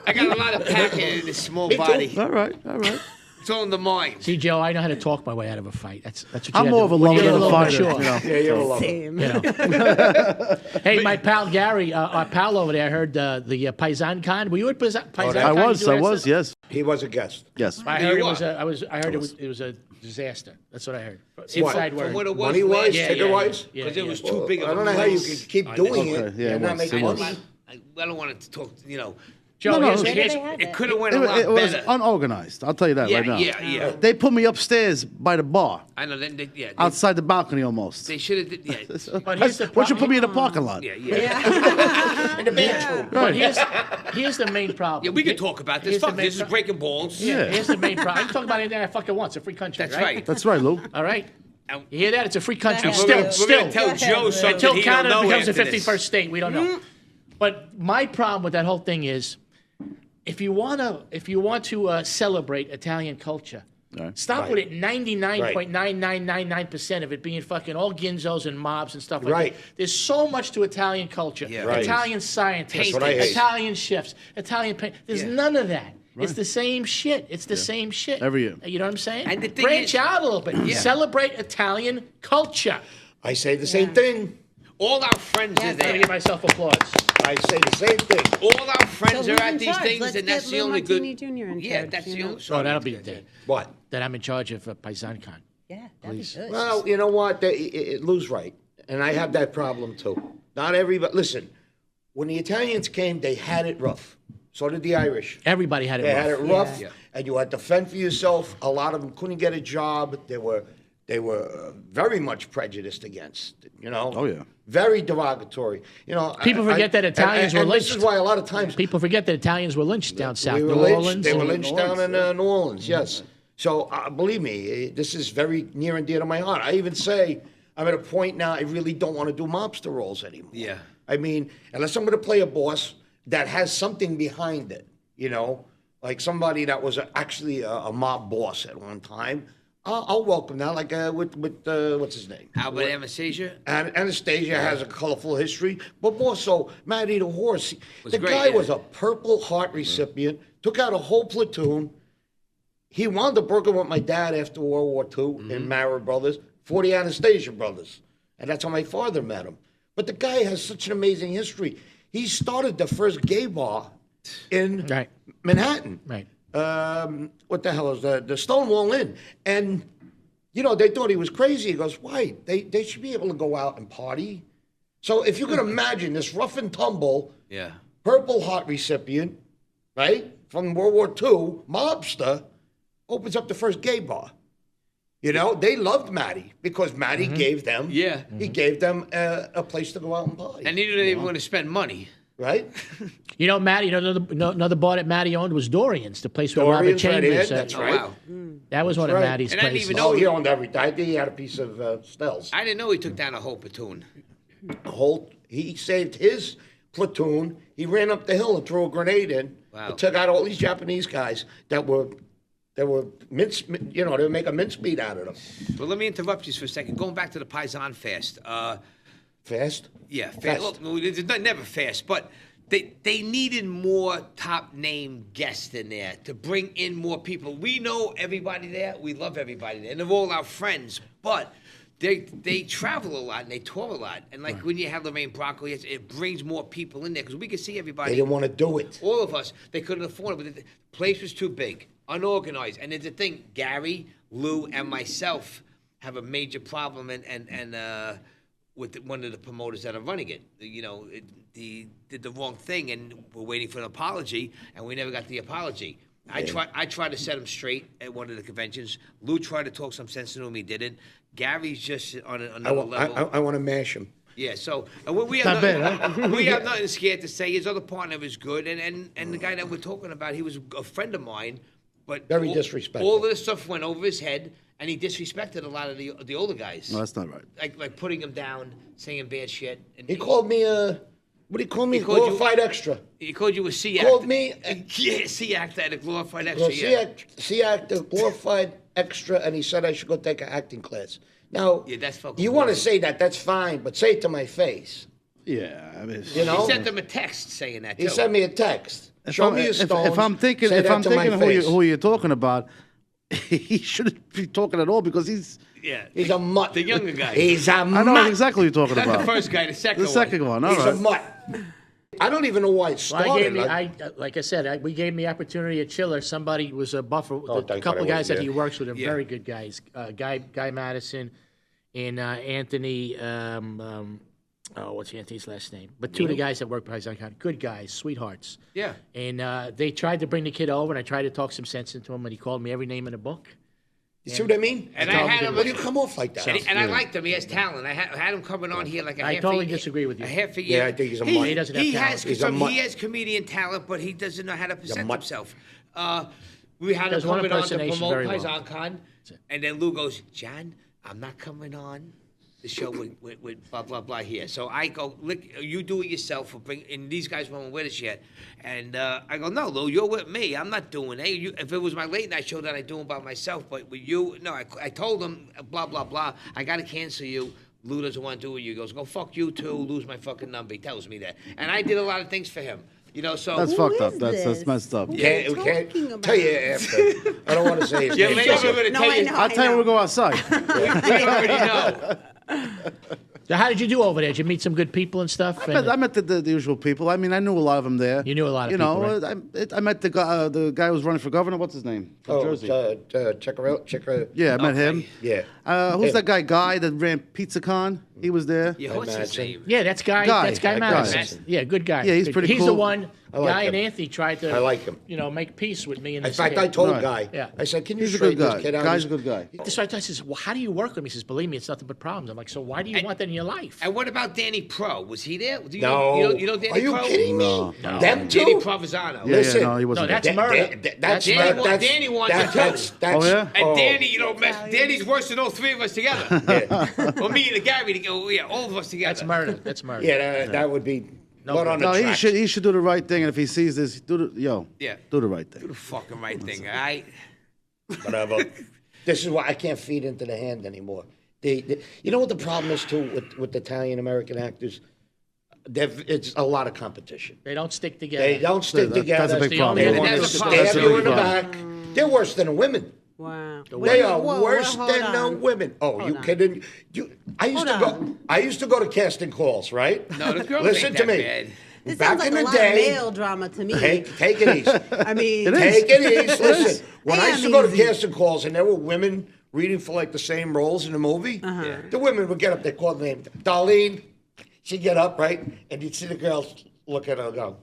I got a lot of packing in this small Me too. body. All right, all right. It's all in the mind. See, Joe, I know how to talk my way out of a fight. That's what you I'm gotta more do. of a When lover you're than a little fighter. mature. You know? Yeah, you're a lover. Same. You know. Hey, my pal Gary, our pal over there, I heard the Paisan Con. Were you at Paisan Con? I was, You were at- yes. He was a guest. Yes. I You heard it are. was it was a disaster. That's what I heard. What? Inside From word. what it was Money-wise, Yeah, ticket-wise? yeah, Because yeah. it was too big of I a don't know how you mess could keep on doing this. it Okay, yeah, and it not was. making It was. money. I don't want to talk, Joe, No, no, here's, it was- here's, They had it could have went It, a lot it was better. unorganized. I'll tell you that Yeah, right now. yeah. They put me upstairs by the bar, I know. Then they outside the balcony almost. they should have. Yeah. but here's the Why'd you problem. put me in the parking lot? Yeah. In the bathroom. But here's the main problem. Yeah, we can talk about this. Here's the Fuck, main this is pro- Breaking Balls. Yeah, here's the main problem. I can talk about anything I fucking want. It's a free country, That's right. That's right, Lou. All right? And You hear that? It's a free country. we're Still, gonna still. tell Joe something Until he don't Canada know becomes the after this. 51st state, we don't know. But my problem with that whole thing is, if you want to celebrate Italian culture, Right. stop with it. 99.9999% of it being fucking all ginzos and mobs and stuff like Right. that. There's so much to Italian culture. Yeah. Right. Italian scientists, That's what I hate. Italian chefs, Italian paint. There's Yeah. none of that. It's the same shit. It's the same shit. Every year. You know what I'm saying? And the thing Branch is- out a little bit. Yeah. Celebrate Italian culture. I say the same thing. all our friends are I'm gonna there. give myself applause. I say the same thing. All our friends So are who's at in these charge? things, Let's and that's get the Lou only good. Martini Jr. in Yeah, charge, that's you the know? only. Oh, that'll be dead. What? That I'm in charge of Paisan Con. Yeah, that'd be good. Well, you know what? Lou's right. And I have that problem too. Not everybody. Listen, when the Italians came, they had it rough. So did the Irish. Everybody had it They rough. had it rough, Yeah. and you had to fend for yourself. A lot of them couldn't get a job. They were very much prejudiced against. You know. Oh, yeah. Very derogatory. You know. People forget that Italians were and lynched. This is why a lot of times People forget that Italians were lynched down south, we were New lynched. Orleans. They were and- lynched down in New Orleans. Yes. So believe me, this is very near and dear to my heart. I even say I'm at a point now. I really don't want to do mobster roles anymore. Yeah. I mean, unless I'm going to play a boss that has something behind it, you know, like somebody that was actually a mob boss at one time, I'll welcome that. Like with what's his name? Albert Anastasia. And Anastasia has a colorful history, but more so, Matty the Horse. The great, guy yeah. was a Purple Heart recipient, took out a whole platoon. He wound up working with my dad after World War II in Mara Brothers for the Anastasia brothers. And that's how my father met him. But the guy has such an amazing history. He started the first gay bar in Right. Manhattan. Right. What the hell is the Stonewall Inn? And, you know, they thought he was crazy. He goes, why? They should be able to go out and party. So if you could imagine this rough and tumble Yeah. Purple Heart recipient, right, from World War II, mobster, opens up the first gay bar. You know, they loved Matty because Matty gave them, Yeah. he gave them a place to go out and party, And he knew they were going to spend money. right? You know, Matty, you know, another bar that Matty owned was Dorian's, the place where Robert Dorian's right Chambers. ahead, that's Oh, right. wow. That was one of right. Matty's And I didn't places. even know Oh, he owned everything. I think he had a piece of Stell's. I didn't know he took down a whole platoon. He saved his platoon. He ran up the hill and threw a grenade in. Wow. And took out all these Japanese guys that were mince. You know, they would make a mincemeat out of them. Well, let me interrupt you for a second. Going back to the Paisan Fest. Fast. Yeah, Fast. fast. Look, no, it's never fast, but they needed more top name guests in there to bring in more people. We know everybody there. We love everybody there, and they're all our friends. But they travel a lot and they tour a lot. And like when you have Lorraine Bracco, it brings more people in there because we can see everybody. They didn't want to do it. All of us, they couldn't afford it, but the place was too big, unorganized. And there's a thing, Gary, Lou, and myself have a major problem and with one of the promoters that are running it. You know, he did the wrong thing, and we're waiting for an apology, and we never got the apology. I tried to set him straight at one of the conventions. Lou tried to talk some sense into him, he didn't. Gary's just on another level. I want to mash him. Yeah, so we have we have nothing scared to say. His other partner is good, and the guy that we're talking about, he was a friend of mine, but Very disrespectful. All of this stuff went over his head, and he disrespected a lot of the older guys. No, that's not right. Like putting him down, saying bad shit. And He called me what did he call me? He called you- Glorified extra. He called you a C actor. Called me Yeah, C actor and a glorified extra. Well, Yeah. C actor, glorified extra, and he said I should go take an acting class. Now, Yeah, that's fucking you want to bullshit. say that? That's fine, but say it to my face. Yeah, I mean, You know, He sent him a text saying that. he too. sent me a text. Show me your stones. If I'm thinking, say that to my face. who you're talking about, he shouldn't be talking at all because he's. Yeah. He's a mutt. The younger guy. He's a I mutt. know exactly what you're talking Not about. the first guy, the second The one. second one. All He's a right. mutt. I don't even know why it Well, started. like I said, we gave him the opportunity at Chiller. Somebody was a buffer. a thank couple God I guys was that there. he works with are Yeah. very good guys. Guy Madison and Anthony. What's Anthony's last name? But two of the guys that work for Paisan, good guys, sweethearts. Yeah. And they tried to bring the kid over, and I tried to talk some sense into him, and he called me every name in the book. You see what I mean? And I had him. Why do you come off like that? And I liked him. He has talent. I had him coming on here like a I half totally a year. disagree with you. A half a year. Yeah, I think he's a mutt. He doesn't have talent. He's a mutt. He has comedian talent, but he doesn't know how to present mutt. himself. We had him Does one coming on to impersonation promote very well. Paisan Con, and then Lou goes, John, I'm not coming on the show with blah, blah, blah here. So I go, look, you do it yourself. And these guys weren't with us yet. And I go, no, Lou, you're with me. I'm not doing it. If it was my late night show that I do it by myself, but with you, no, I told him, blah, blah, blah. I got to cancel you. Lou doesn't want to do it. He goes, go fuck you too. Lose my fucking number. He tells me that. And I did a lot of things for him. You know, so That's Who fucked up. is That's this? messed up. Who We are you can't talking about? tell you after. I don't want to say his yeah, name. later we're going to No, tell I you. know. I'll tell you when we go outside. We already know. So how did you do over there? Did you meet some good people and stuff? I met the usual people. I mean, I knew a lot of them there. You knew a lot of you know, people, I met the guy who was running for governor. What's his name? From Jersey. Checker. Yeah, I met him. Yeah. Who's that guy? Guy that ran PizzaCon? He was there. Yeah, what's his Madison. name? Yeah, that's Guy. Guy. That's Guy Guy. Madison. Yeah, good guy. Yeah, he's Good- pretty He's the cool. one. I like Guy and him. Anthony tried to. I like him. Make peace with me. In fact, I told Right. Guy. Yeah. I said, "Can you He's a straighten good this guy. kid out?" Guy's a good guy. So I says, well, how do you work with him? He says, believe me, it's nothing but problems. I'm like, so why do you want that in your life? And what about Danny Pro? Was he there? Do you No. You know Danny Are you Pro? kidding me? No. Them two? Danny Provenzano. Yeah, Listen. no, he wasn't. No, that's there. murder. That's Danny murder. That's- Danny wants that- to that's- too. that's- Oh, yeah? And oh. Danny, you know, Danny's worse than all three of us together. Or me and Gary together. Yeah, all of us together. That's murder. That's murder. Yeah, that would be blood on the No, tracks. he should do the right thing, and if he sees this, do the right thing. Do the fucking right thing, all right? Whatever. This is why I can't feed into the hand anymore. You know what the problem is too with Italian American actors? It's a lot of competition. They don't stick together. They don't stick together. That's a big the problem. only They one want to that's a stab problem. you in the That's a back. big They're worse than the women. Wow. They are Whoa, worse hold than the on. women. Oh, you on. kidding? I used to go to casting calls, right? No, the girls Listen ain't to that me. bad. This Back sounds like in a the lot day, of male drama to me. take it easy. I mean, It is. Take it easy. Listen, when I used to go to Damn easy. casting calls and there were women reading for like the same roles in the movie, the women would get up, they call the name, Darlene. She'd get up, right? And you'd see the girls look at her and go,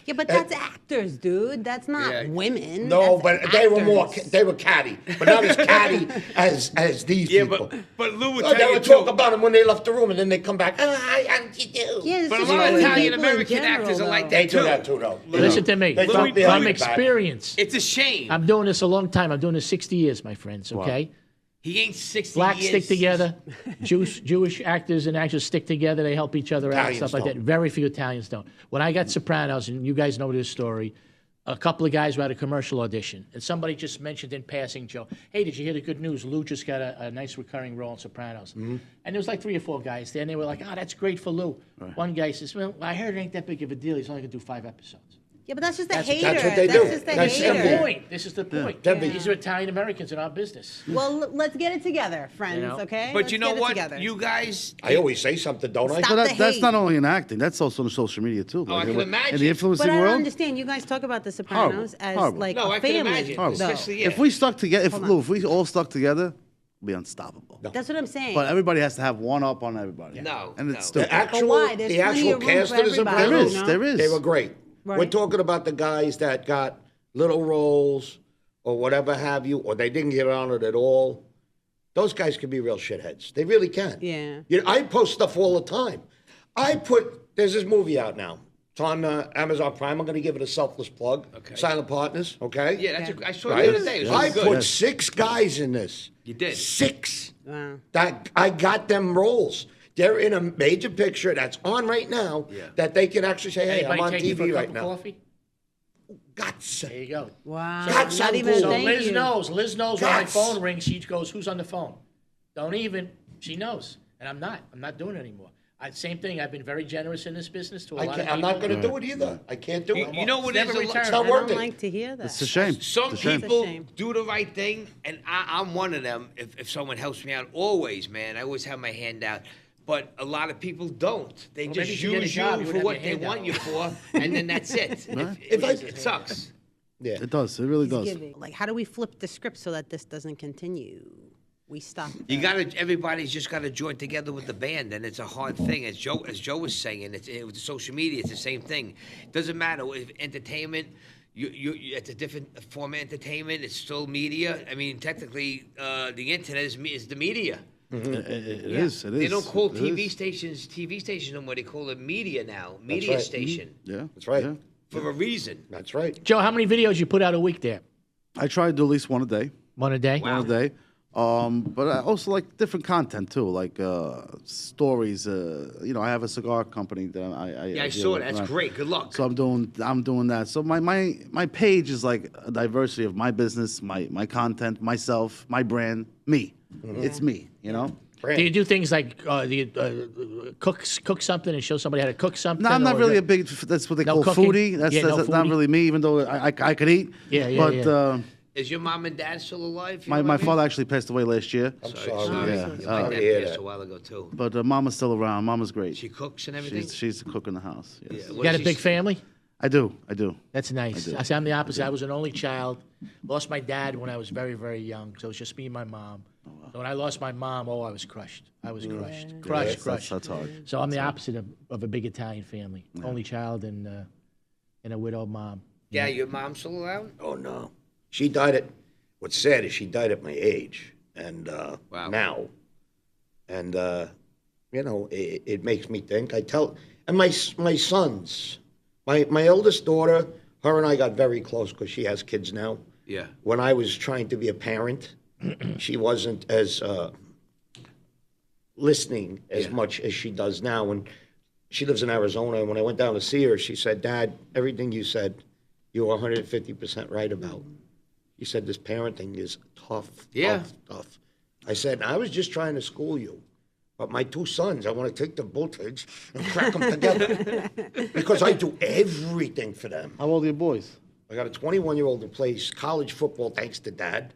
yeah, but that's actors, dude. That's not women. no, That's but they were more, actors. they were catty, but not as catty as these Yeah, people. but Lou would Oh, tell they you would too. talk about them when they left the room, and then they come back. Hi, how did you do? Yeah, it's But a just lot of women Italian people in American general, actors are like though. They that do too. that too, though. Listen to me. They talk From behind your back. experience. It's a shame. I'm doing this a long time. I'm doing this 60 years, my friends, okay? He ain't 60 Blacks years. stick together. Jewish actors and actors stick together. They help each other out and Italians stuff like that. don't. Very few Italians don't. When I got Sopranos, and you guys know this story, a couple of guys were at a commercial audition, and somebody just mentioned in passing, Joe, hey, did you hear the good news? Lou just got a nice recurring role in Sopranos. And there was like 3 or 4 guys there, and they were like, oh, that's great for Lou. One guy says, well, I heard it ain't that big of a deal. He's only going to do 5 episodes. Yeah, but that's just a That's hater. what they do. Just a That's This is hater. the point. This is the point. Yeah. These are Italian Americans in our business. Well, let's get it together, friends. You know? Okay. But Let's you know get it what? together. You guys. I always say something, don't I? Stop. But the that's hate. not only in acting. That's also in social media too. Oh, I can imagine. In the influencing But I don't world. understand. You guys talk about The Sopranos as Horrible. like No, a I can family. imagine. Horrible. though. Especially, yeah. If we stuck together, Hold on. if we all stuck together, we'd be unstoppable. That's what I'm saying. But everybody has to have one up on everybody. No, and no. it's The stupid. actual, why? There's the plenty actual of room cast for of the everybody, Sopranos, you know? There is. they were great. Right. We're talking about the guys that got little roles or whatever have you, or they didn't get honored at all. Those guys can be real shitheads. They really can. Yeah. You know, I post stuff all the time. There's this movie out now. It's on Amazon Prime. I'm going to give it a selfless plug. Okay. Silent Partners, okay? Yeah, I saw Right? it the other day. It was I really good. put 6 guys in this. You did? 6. Wow. That I got them roles. They're in a major picture that's on right now that they can actually say, hey, Anybody I'm on take you for a TV cup right of now. coffee? Guts. There you go. Wow. That's Not how even cool. So thank Liz you. knows. Liz knows when my Guts. phone rings. She goes, "Who's on the phone?" Don't even. She knows, and I'm not. I'm not doing it anymore. Same thing. I've been very generous in this business to a lot of people. I'm not going to do it either. I can't do it. You know what It's is never a returned. It's not I worth don't it. like to hear that. It's a shame. Some It's a shame. people shame. do the right thing, and I'm one of them. If someone helps me out, always, man, I always have my hand out. But a lot of people don't. They Well, just maybe if you get a use job, you you for would what have they your hand want out. you for, and then that's it. It sucks. Yeah. It does. It really He's does. giving. Like, how do we flip the script so that this doesn't continue? We stop. You gotta. Everybody's just gotta join together with the band, and it's a hard thing. As Joe was saying, with the social media, it's the same thing. It doesn't matter if entertainment. It's a different form of entertainment. It's still media. I mean, technically, the internet is the media. It is. It is. They don't call It TV is. stations anymore. They call it media now. Media right. station Yeah. That's right. Yeah. for a reason. That's right. Joe, how many videos you put out a week there? I try to do at least one a day. One a day. Wow. One a day. But I also like different content too, like stories. I have a cigar company that I Yeah, I deal saw with, that. That's right? great. Good luck. So I'm doing that. So my page is like a diversity of my business, my content, myself, my brand, me. It's me. You know. Do you do things like cook something and show somebody how to cook something? No, I'm not or really the- a big. That's what they No call cooking? foodie. That's, Yeah, that's no not foodie. really me, even though I could eat. Yeah, yeah, But yeah. Is your mom and dad still alive? You my know what I mean? father actually passed away last year. I'm Sorry. sorry. Yeah. My Sorry dad to hear passed that. a while ago too. But Mama's still around. Mama's great. She cooks and everything. She's the cook in the house. Yes. Yeah, You what got a does big she- family? I do. That's nice. do. I say I'm the opposite. I was an only child. Lost my dad when I was very, very young. So it's just me and my mom. So when I lost my mom, I was crushed. I was crushed. Crushed. That's hard. So I'm the opposite of a big Italian family. Only child and a widowed mom. Yeah, your mom's still around? Oh, no. She died what's sad is she died at my age. And now. And, it makes me think. And my sons, my oldest daughter, her and I got very close because she has kids now. Yeah. When I was trying to be a parent, she wasn't as listening as much as she does now. And she lives in Arizona. And when I went down to see her, she said, Dad, everything you said, you were 150% right about. She said, this parenting is tough. I said, I was just trying to school you. But my two sons, I want to take the voltage and crack them together. Because I do everything for them. How old are your boys? I got a 21-year-old who plays college football thanks to Dad,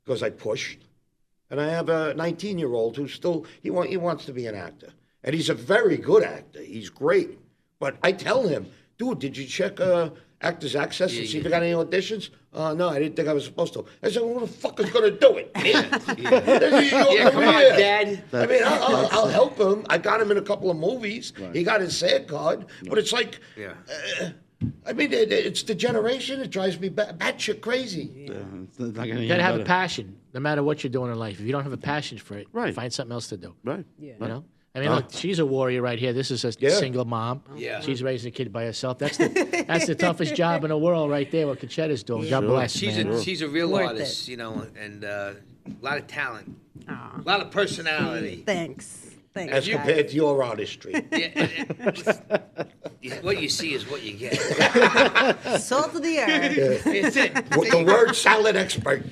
because I pushed. And I have a 19-year-old who's still, he wants to be an actor. And he's a very good actor. He's great. But I tell him, dude, did you check Actors Access and see if you got any auditions? No, I didn't think I was supposed to. I said, well, who the fuck is going to do it? Come on, Dad. I mean, I'll help him. I got him in a couple of movies. Right. He got his SAG card. But it's like, I mean, it's the generation. It drives me batshit crazy. Yeah. You got to have a passion, no matter what you're doing in life. If you don't have a passion for it, find something else to do. Right. Yeah. You know? I mean, look, she's a warrior right here. This is a single mom. Yeah. She's raising a kid by herself. That's the toughest job in the world right there, what Concetta's doing. God bless, She's a real Worth artist, and a lot of talent. A lot of personality. Thanks. As compared to your artistry. What you see is what you get. Salt of the earth. It's it. The word salad expert.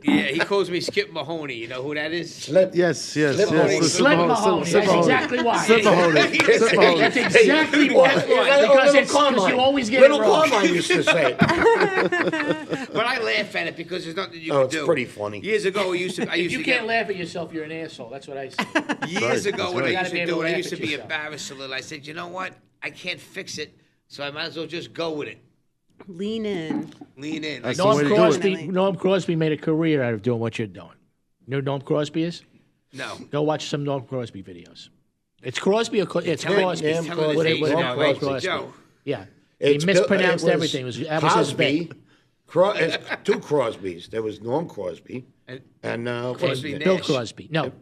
Yeah, he calls me Skip Mahoney. You know who that is? Yes. Slip Mahoney. That's exactly why. Slip Mahoney. That's exactly why. Because you always get it wrong. Little Carmine used to say. But I laugh at it because there's nothing you can do. It's pretty funny. Years ago, If you can't laugh at yourself, you're an asshole. That's what I say. Years ago, when I used to do it, I used to be yourself. embarrassed a little. I said, you know what? I can't fix it, so I might as well just go with it. Lean in. That's the way to do it. Norm Crosby made a career out of doing what you're doing. You know who Norm Crosby is? No. Go watch some Norm Crosby videos. It's Crosby or it's Crosby. Crosby. Joe. Yeah. He mispronounced everything. That was his bit. Two Crosbys. There was Norm Crosby and Crosby Bill Nash. Crosby. No.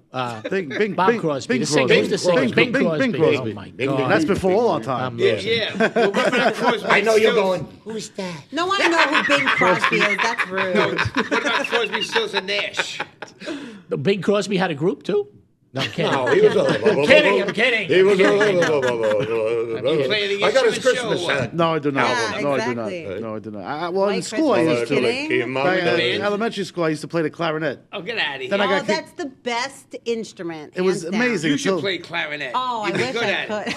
Bing Bob Crosby. Bing The singer. Who's the singer? Bing Crosby. Oh, my God. That's before all our time. Yeah. Well, what about Crosby? I know you're going, who's that? No, I know who Bing Crosby is. That's rude. What about Crosby, Stills, and Nash? Bing Crosby had a group, too? No, I'm kidding. No, he was I'm kidding. He was playing I got his against you in the Christmas show, set. No, I do not. Yeah, No, exactly. I do not. No, I do not. Well, in White school, I Christmas, used are you to. kidding? In elementary school, I used to play the clarinet. Oh, get out of here. Then I got kicked. That's the best instrument. It was hands down. amazing. You should So- play clarinet. Oh, You'd I be wish good I at it. could.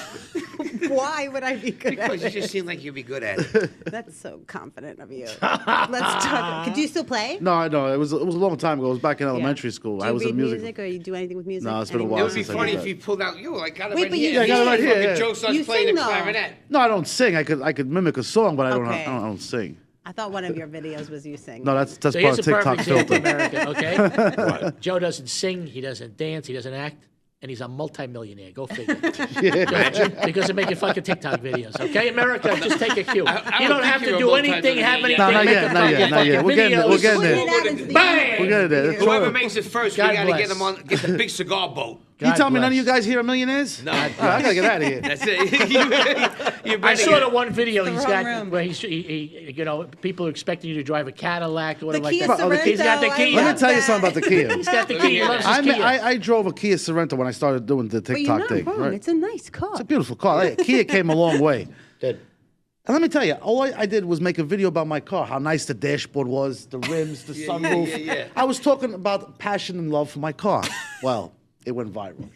Why would I be good Because you at it? just seem like you'd be good at it. That's so confident of you. Let's talk. Could you still play? No, I know. It was a long time ago. It was back in elementary school. Do I you was read a music or you do anything with music? No, it's been a anymore? while It would be since I funny did if that. you pulled out. I got it Wait, right but here. you- I got it right here, Fucking yeah. Joe starts You playing sing, the though. clarinet. No, I don't sing. I could mimic a song, but I don't. Okay. I don't sing. I thought one of your videos was you singing. No, that's So part here's of a TikTok perfect example, filter. America, okay? Joe doesn't sing, he doesn't dance, he doesn't act, and he's a multimillionaire. Go figure. Because they're making fucking TikTok videos, okay? America, just take a cue. I You don't have think to you're do a anything, have anything. No, not make yet, a not fucking yet, not yet. We're getting there. We're videos. getting Put it there. out and see. Bang! We're getting there. Whoever makes it first, God we got to bless. get them on. Get the big cigar boat. You God tell me none of bless. you guys here are millionaires? No. All right, I gotta get out of here. That's it. You I better saw get- the one video The he's wrong got room. where he people are expecting you to drive a Cadillac or whatever Kia like that. Sorento, He's got the I Kia. Let love me tell you that. something about the Kia. He's got the Kia. He loves his Kia. I drove a Kia Sorento when I started doing the But you're TikTok not thing. wrong. Right? It's a nice car. It's a beautiful car. Hey, Kia came a long way. Did. And let me tell you, all I did was make a video about my car, how nice the dashboard was, the rims, the sunroof. yeah. I was talking about passion and love for my car. Well, it went viral.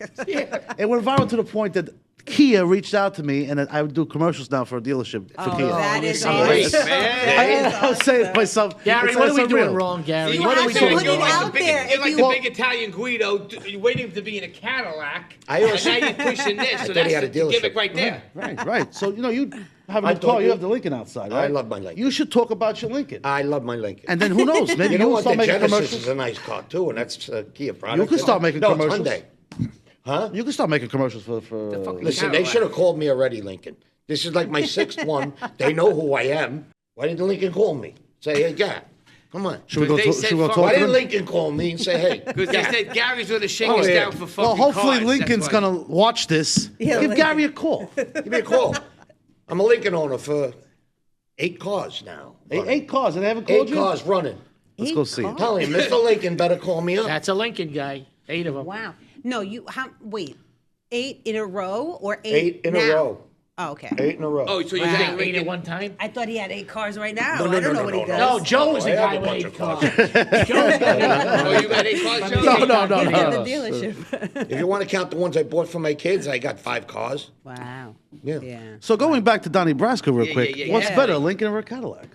It went viral to the point that Kia reached out to me, and I would do commercials now for a dealership for Kia. That is Great, awesome. man. I was saying to myself, Gary, it's what are we unreal. doing wrong, Gary? You What are we have to doing put it you're wrong? like out the big, there. You're like If the you- big Italian Guido. You're waiting to be in a Cadillac. I always- and now you're pushing this. So thought he that's had a the dealership. gimmick right there. Right. So, Have a I new car. told You have the Lincoln outside, right? I love my Lincoln. You should talk about your Lincoln. I love my Lincoln. And then who knows? Maybe you know you'll what? start The making Genesis commercials. is a nice car too, and that's a Kia product. You can start making no, commercials. It's Hyundai. Huh? You can start making commercials for fucking Listen, they Cadillac. should have called me already, Lincoln. This is like my sixth one. They know who I am. Why didn't Lincoln call me? Say, hey, yeah, come on. Should we go, They said should we go fuck- talk Why to didn't them? Lincoln call me and say, hey, Because they said Gary's going to shake Oh, us yeah. down for fucking Well, hopefully cars. Lincoln's That's why. going to watch this. Yeah, Give Lincoln. Gary a call. give me a call. I'm a Lincoln owner for 8 cars now. Eight cars, and they haven't called 8 you? cars running. Let's go see it. Tell him, Mr. Lincoln better call me up. That's a Lincoln guy. 8 of them. Wow. No, wait, 8 in a row or 8 8 in now? a row. Oh, okay. 8 in a row. Oh, so you Wow. think 8 at Lincoln? one time? I thought he had 8 cars right now. No, no, I don't no, know what he no, does. No, Joe was I the have guy a with bunch 8 of cars. cars. Joe's got 8 cars. Oh, you got 8 cars, Joe? No, no, At no. the dealership. If you want to count the ones I bought for my kids, I got 5 cars. Wow. Yeah. Yeah. So going back to Donnie Brasco real Yeah, quick, yeah, yeah, what's yeah. better, Lincoln or a Cadillac?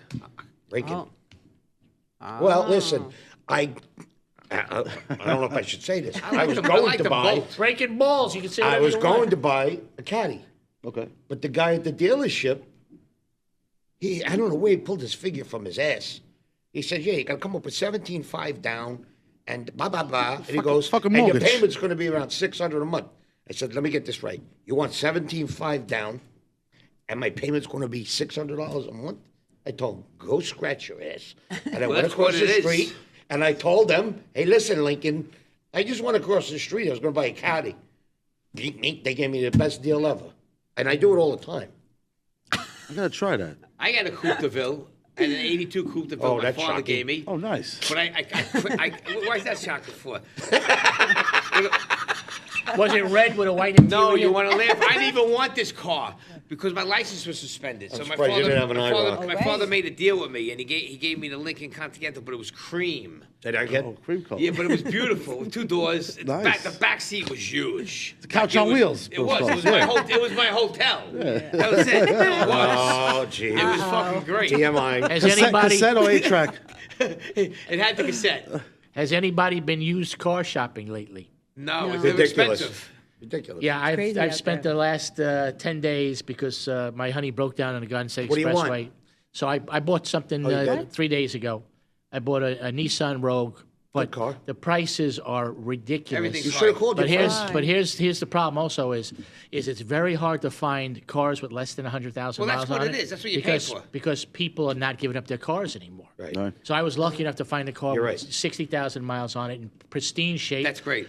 Lincoln. Oh. Well, listen, I don't know if I should say this. I was them- going like to them buy. both. Breaking balls. You can say I whatever was you going want. to buy a caddy, Okay. but the guy at the dealership, I don't know where he pulled his figure from his ass. He said, "Yeah, you got to come up with 17.5 down, and blah blah blah." And he goes, fucking "And your mortgage." payment's going to be around $600 a month." I said, "Let me get this right. You want 17.5 down, and my payment's going to be $600 a month?" I told him, "Go scratch your ass." And I Well, went that's across what the it is. street, and I told them, "Hey, listen, Lincoln, I just went across the street. I was going to buy a caddy. They gave me the best deal ever, and I do it all the time." I got to try that. I got a Coupe de Ville and an 82 Coupe de Ville Oh, my that's father shocking. gave me. Oh, nice. But why is that shocking for? Was it red with a white interior? No, you want to laugh? I didn't even want this car because my license was suspended. So my surprised you didn't have an my IROC. father, my father made a deal with me, and he gave me the Lincoln Continental, but it was cream. Did I get? Oh, cream color. Yeah, but it was beautiful with 2 doors. Nice. The back seat was huge. The couch It on was- wheels, It those was. It cars, was yeah. it was my hotel. That was it. It was. Oh, gee. It was fucking great. TMI. Has Cassette, anybody cassette or 8-track? It had the cassette. has anybody been used car shopping lately? No, it was Ridiculous. expensive. Ridiculous. Yeah, crazy I've out spent there. the last 10 days because my honey broke down on the Garden State What do you want? Expressway. So I bought something you did? 3 days ago. I bought a Nissan Rogue, but Good car. the prices are ridiculous. Everything's You should have called But your here's friend. the problem also is it's very hard to find cars with less than 100,000 Well, miles that's what on it it. is. That's what you pay because, for. Because people are not giving up their cars anymore. Right. Right. So I was lucky enough to find a car You're with right. 60,000 miles on it in pristine shape That's great.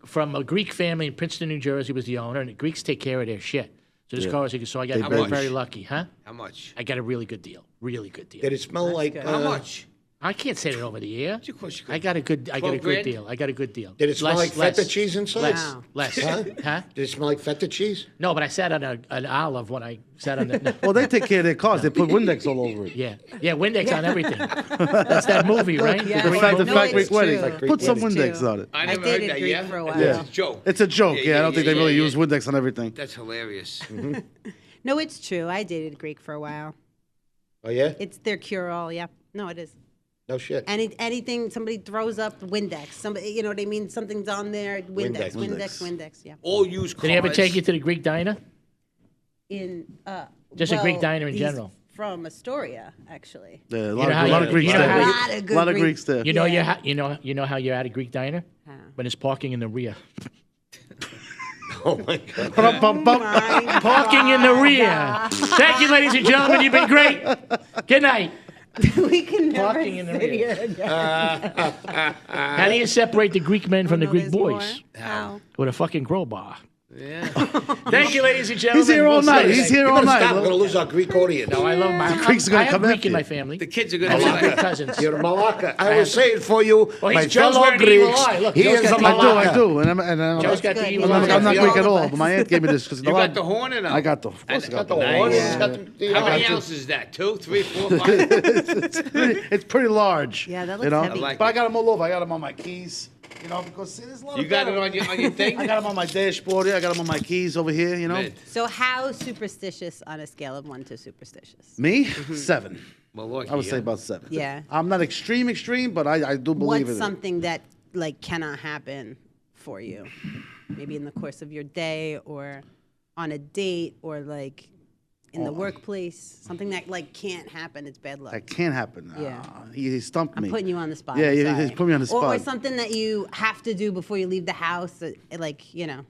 from a Greek family in Princeton, New Jersey was the owner, and the Greeks take care of their shit. So this car was so I got They very bench. lucky, huh? How much? I got a really good deal. Really good deal. Did it smell like? good. How much? I can't say that over the air. Of course you could. I got a good 12 grand? deal. I got a good deal. Did it smell like feta cheese inside? Less. Wow. Less. Huh? Huh? Did it smell like feta cheese? No, but I sat on an olive when I sat on the. No. Well, they take care of their cars. They put Windex all over it. Yeah, Windex on everything. That's that movie, right? Yeah. The Greek fact, the movie? No, fact Greek it's wedding. true. Like Greek Put some wedding. Windex True. on it. I I never dated heard that. Greek Yeah, for a while. That's a joke. It's a joke. Yeah, I don't think they really yeah, use Windex on everything. That's hilarious. No, it's true. I dated Greek for a while. Oh yeah. It's their cure-all. Yeah. No, it is. No shit. Anything somebody throws up, Windex. Somebody, you know what I mean? Something's on there. Windex. Windex. Windex. Yeah. All used cars. Did he ever take you to the Greek diner? In Just a Greek well, diner in he's general. From Astoria, actually. Yeah, a know how lot you- of Greeks you know there. how you- Lot of good lot of Greek- Greeks there. You know Yeah. you know how you're at a Greek diner How? when there's parking in the rear. Oh my god. Bum, bum, bum. Parking in the rear. Thank you, ladies and gentlemen. You've been great. Good night. We can never Parking in the sit rear. here again. How do you separate the Greek men from the No, Greek there's more. boys? How? With a fucking crowbar. Yeah. Thank you, ladies and gentlemen. He's here all We'll see night. you He's next- here You all better night. stop. We're gonna lose our Greek audience. No, I love my Greeks are gonna I have come Greek after in my you. family. The kids are I gonna have love Greek it. cousins. You're a Malacca. I was saying for you, Well, my he's Joe's fellow wearing the evil Greeks. eye. Look, He Joe's is got a the I evil do, eye. I Malacca. do. And Joe's got the good. evil I'm eye. not Yeah. Greek at All all, of but my aunt gave me this because You got the horn or no? I got the. Of course, I got the The horn. horn. Nice. He's got the- How many got the- ounces is that? 2, 3, 4, 5? It's pretty large. Yeah, that you looks know? heavy. I like But I it. got them all over. I got them on my keys. You know, because see, there's a lot You of got it battle. on your thing? I got them on my dashboard here. I got them on my keys over here. You know. Man. So how superstitious on a scale of 1 to superstitious? Me, 7. Milwaukee, I would say yeah. about 7. Yeah. I'm not extreme, but I do believe What's in it. something that like cannot happen for you? Maybe in the course of your day or on a date or like in the workplace, something that like can't happen. It's bad luck. That can't happen. Yeah. He stumped me. I'm putting you on the spot. Yeah, I'm yeah, sorry. he's putting me on the spot. Or something that you have to do before you leave the house, like, you know,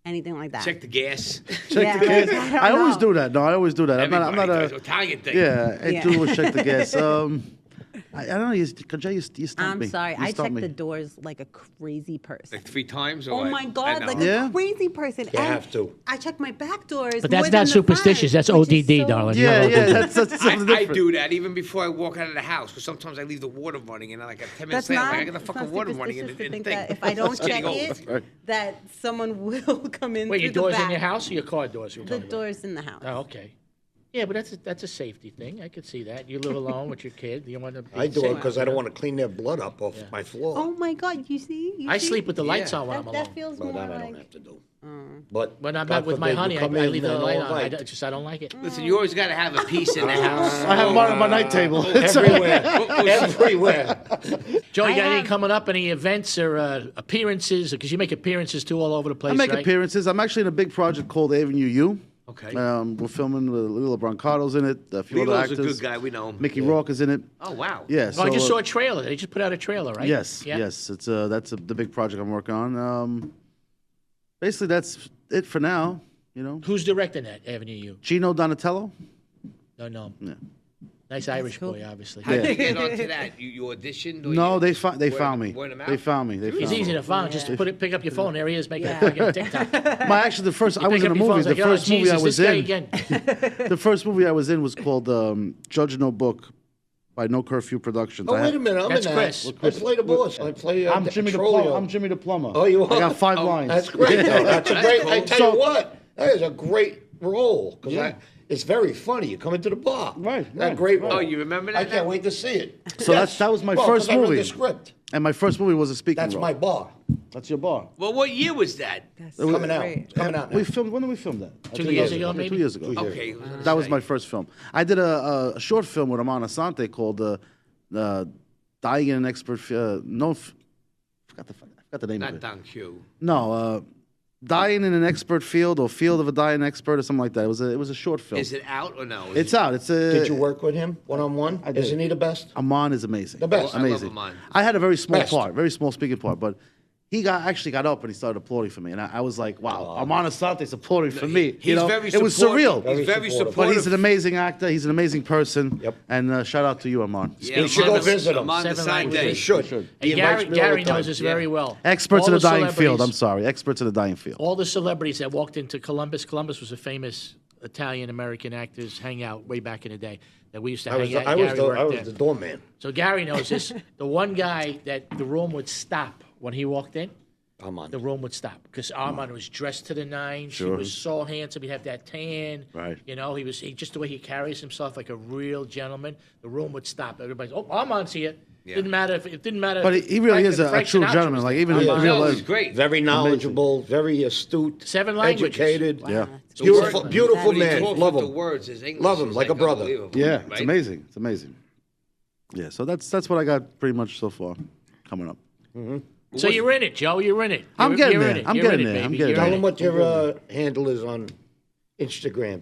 anything like that. Check the gas. Check the gas. Like, I always know. do that. No, I always do that. I'm not Everybody does. a. Italian thing. Yeah, I Yeah. do always check the gas. I don't know. You stumped I'm me. sorry. You I check stumped me. the doors like a crazy person. Like 3 times or Oh what? my God, like Yeah. a crazy person. You And have to. I check my back doors. But more that's than not the superstitious. front, That's which is ODD, so- darling. Yeah, You're yeah. ODD. That's something I different. do that even before I walk out of the house, because sometimes I leave the water running, and like 10 minutes That's later, not, like, I got the it's fucking not water running in superstitious the to think thing. that if I don't It's getting check old. it, that someone will come in Wait, through your the doors back. in your house or your car doors? You're The talking about? doors in the house. Oh, okay. Yeah, but that's a safety thing. I could see that. You live alone with your kid. You want to be I do it safe. because I don't want to clean their blood up off my floor. Oh my God, you see? I sleep with the lights on when I'm that, alone. that feels Well, more that I like... don't have to do. But When I'm God not with my forbid you honey, I come in leave the and light all on. I night. don't like it. Listen, you always got to have a piece in the house. I have mine on my night table. Everywhere. Everywhere. Joe, you I got any have- coming up? Any events or appearances? Because you make appearances too all over the place, I make right? appearances. I'm actually in a big project called Avenue U. Okay. We're filming with Lilo Brancado's in it. A few other Lilo's a actors. good guy. We know him. Mickey Rourke is in it. Oh, wow. Yeah. Oh, I just so, saw a trailer. They just put out a trailer, right? Yes, Yeah. yes. It's the big project I'm working on. Basically, that's it for now. You know, Who's directing that, Avenue U? Gino Donatello. No. Yeah. Nice Irish cool. boy, obviously. How did you get onto that? You auditioned? Or No, you they found me. word of mouth? They found me. They He's found easy me. to find. Just pick up your phone. There he is making Yeah. a fucking TikTok. Actually, the first I was Pick in up the your phone, movies. The like, oh, first movie I Jesus, was this guy in. again. The first movie I was in was called Judge No Book by No Curfew Productions. Oh, wait a minute. I'm That's in Chris. that. I play the boss. I play I'm Jimmy the Trolio. Plumber. I'm Jimmy the Plumber. Oh, you are? I got 5 lines. That's great. though. That's a great. I tell So- you what, that is a great role because Yeah. it's very funny. You come into the bar, Right, That right, great right. role. Oh, you remember that I can't now? wait to see it. So that was my first 'cause I read movie. the script. And my first movie was a speaking That's role. my bar. That's your bar. Well, what year was that? That's Coming out. great. It's coming out now. We filmed. When did we film that? 2 years ago, Okay, maybe? 2 years ago. Okay. That was my first film. I did a short film with Amon Asante called "Dying in an Expert." Forgot the name of Not it. Don Q. No, "Dying in an Expert Field" or "Field of a Dying Expert" or something like that. It was a short film. Is it out or no? It's out. It's a. Did you work with him one-on-one? I did. Isn't he the best? Amon is amazing. The best. I love Amazing. Amon. I had a very small Best. part, very small speaking part, but he actually got up and he started applauding for me, and I was like, "Wow, Amon Asante's applauding for me." He's very it was supportive. surreal. He's very supportive. But supportive. he's an amazing actor. He's an amazing person. Yep. And shout out to you, Amon. Yeah, You should go Amon- visit him. Amon 7 Asante. languages. You should. should. He And invites me all Gary the time. knows us very well. Experts All in the dying field. celebrities- I'm sorry. Experts in the dying field. All the celebrities that walked into Columbus. Columbus was a famous Italian-American actors hangout way back in the day that we used to I was, hang out. I was, Gary the, worked I was there. the doorman. So Gary knows this. The one guy that the room would stop when he walked in, I'm on. the room would stop because Armand was dressed to the nines. He was so handsome. He'd have that tan. Right. You know, just the way he carries himself like a real gentleman. The room would stop. Everybody's, oh, Armand's here. Didn't matter if it didn't matter. But he really Frank- is a Frank true Sinatra gentleman. was Like there. even in Yeah. real No, life. he's great. Very knowledgeable, very astute, 7 languages. educated. Yeah. Beautiful, Word- beautiful when he man. talks Love with him. The words, his English Love him is like a brother. unbelievable, Yeah. right? It's amazing. It's amazing. Yeah. So that's what I got pretty much so far coming up. So you're in it, Joe. You're in it. I'm You're- getting you're there. in it. I'm You're getting in it, there. I'm baby. getting You're Tell in him it. what your handle is on Instagram.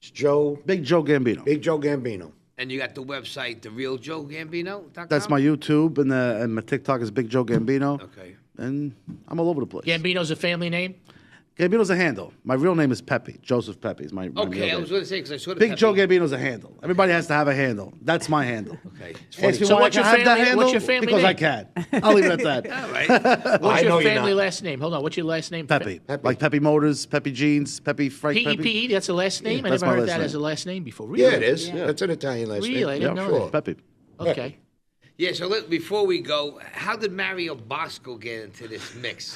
It's Joe, Big Joe Gambino. Big Joe Gambino. And you got the website, therealjoegambino.com? That's my YouTube and my TikTok is Big Joe Gambino. Okay. And I'm all over the place. Gambino's a family name. Gambino's a handle. My real name is Pepe. Joseph Pepe is my Okay, real I name. was going to say, because I saw the Big Joe Pepe. Gambino's a handle. Everybody has to have a handle. That's my handle. Okay. Ask me So why what's I your can have that family- handle? what's your family Because I name? can. I'll leave it at that. All right. What's I know your you're family not. last name? Hold on. What's your last name? Pepe. Pepe. Like Pepe Motors, Pepe Jeans, Pepe Frank Pepe. P-E-P-E, that's a last name? I that's never my heard last that name. as a last name before. Really? Yeah, it is. That's an Italian last name. Really? I didn't know sure. that. Pepe. Okay. Yeah, so before we go, how did Mario Bosco get into this mix?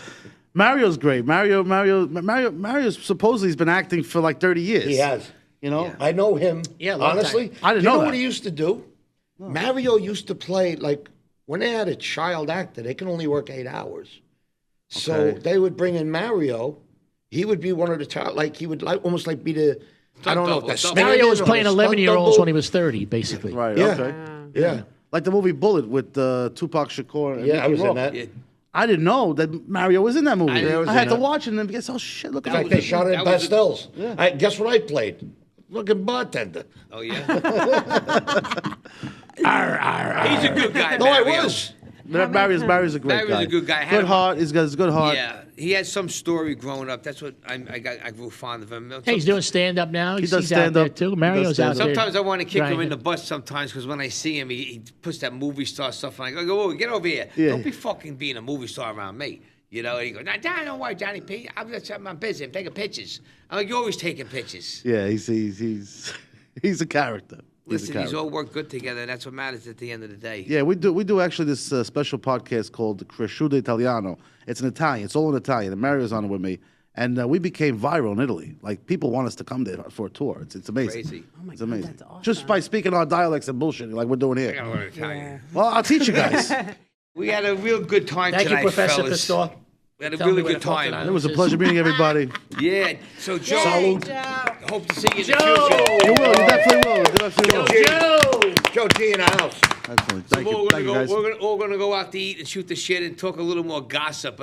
Mario's great. Mario's supposedly has been acting for like 30 years. He has. You know? Yeah. I know him. Yeah, long honestly. time. I didn't you know know that. what he used to do? Mario used to play like when they had a child actor, they can only work 8 hours. So Okay. they would bring in Mario. He would be one of the child, like he would like almost like be the. I don't know if that's Stunt Mario was stand-in or playing the stunt 11-year-olds double. when he was 30, basically. Right, Yeah. okay. Yeah, Like the movie Bullet with Tupac Shakur and yeah, I Mickey was in Rourke. that. Yeah. I didn't know that Mario was in that movie. I was I had in to that. watch it and then guess, oh shit, look In at fact, that. they shot it in that was a- pastels. Guess what I played? looking bartender. Oh yeah. He's a good guy. No, I Mario. was. Mario's a great Mario's guy. a good guy. Good heart. He's got his good heart. Yeah, he had some story growing up. That's what I grew fond of him. Hey, he's doing stand-up now. He does He's out there stand-up. too. He does Mario's out stand-up. there. Sometimes I want to kick him grinding. in the butt sometimes because when I see him, he puts that movie star stuff on. I go, oh, get over here. Yeah. Don't be fucking being a movie star around me. You know, and he goes, nah, don't worry, Johnny P. I'm busy. I'm taking pictures. I'm like, you're always taking pictures. Yeah, he's a character. Listen, he's all worked good together, and that's what matters at the end of the day. Yeah, we do actually this special podcast called Cresciuto Italiano. It's in Italian. It's all in Italian. And Mario's on it with me. And we became viral in Italy. Like, people want us to come there for a tour. It's amazing. Crazy. Oh my It's God, amazing. that's awesome. Just by speaking our dialects and bullshit like we're doing I here. gotta learn Italian. Yeah. Well, I'll teach you guys. We had a real good time Thank you, tonight, Professor fellas. Pastore. We had a Tell me really where good to talk time. tonight. It was a pleasure meeting everybody. Yeah. So, Joe, Yay, Joe. hope to see you in the Joe! future. You will. You definitely will. You definitely will. Joe! Joe G in the house. Excellent. Thank you. Thank you, guys. We're all gonna go out to eat and shoot the shit and talk a little more gossip.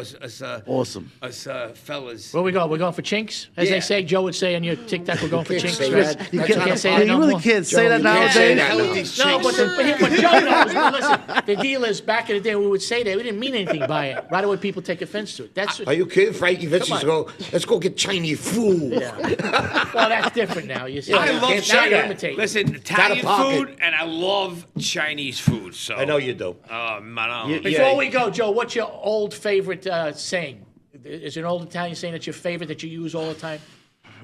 Awesome. Us fellas. Where we go? We're going for chinks? As Yeah. they say, Joe would say on your TikTok, we're going for Can't chinks. say Chris. that. You That's can't not say a that You no really more. can't say Joe, that you can't say nowadays. that. Hell, these No, chicks. but Joe knows. Listen, the deal is, back in the day, we would say that. We didn't mean anything by it. Right away, people take offense to it. That's Are you kidding? Frankie Vince used to Come go, let's go get Chinese food. well, that's different now. You see, I now love you're China. imitating. Listen, Italian pocket. food, and I love Chinese food. So I know you do. man. Before we go, Joe, what's your old favorite saying? Is there an old Italian saying that's your favorite that you use all the time?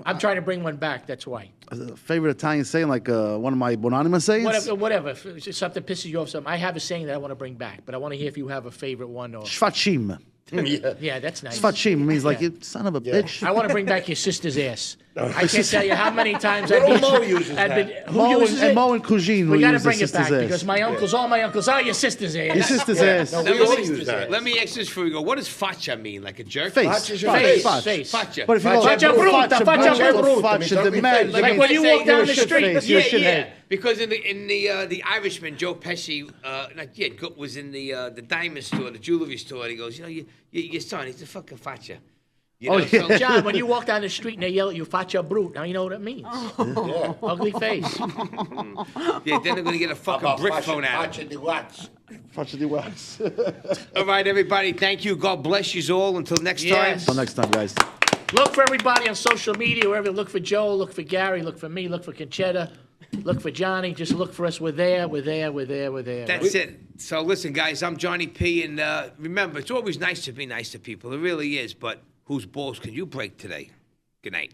I'm trying to bring one back. That's why. Favorite Italian saying, like one of my Bonanima sayings? Whatever. If something pisses you off, something. I have a saying that I want to bring back, but I want to hear if you have a favorite one. Or Sfacim. yeah, that's nice. Sfacim means like, Yeah. you son of a bitch. I want to bring back your sister's ass. I can't tell you how many times Little Mo uses that. Who uses it? Mo and Cousine We will got to use their bring it back sister's because ass. my uncles, all my uncles, are your sister's ass. Your sister's ass. No, Now, we all use that. let me ask this before we go. What does faccia mean? Like a jerk? Face. Watch your Face, Face. face. Faccia. But if you go Faccia brutta, faccia brutta. faccia de merda, Like means when you walk down you're a the shit street. face, you're a Yeah, shithead. because in the Irishman, Joe Pesci, not yet, was in the diamond store, the jewelry store. And he goes, you know, your son, he's a fucking faccia. You know, so, John, when you walk down the street and they yell at you, faccia brute, now you know what it means. Ugly face. yeah, then they're gonna get a fucking brick thrown at Faccia him. di wax. Faccia di wax. All right, everybody, thank you. God bless you all. Until next time. Yes. Until next time, guys. Look for everybody on social media, wherever. Look for Joe, look for Gary, look for me, look for Concetta, look for Johnny. Just look for us. We're there. That's it. So listen, guys, I'm Johnny P, and remember, it's always nice to be nice to people. It really is. But whose balls can you break today? Good night.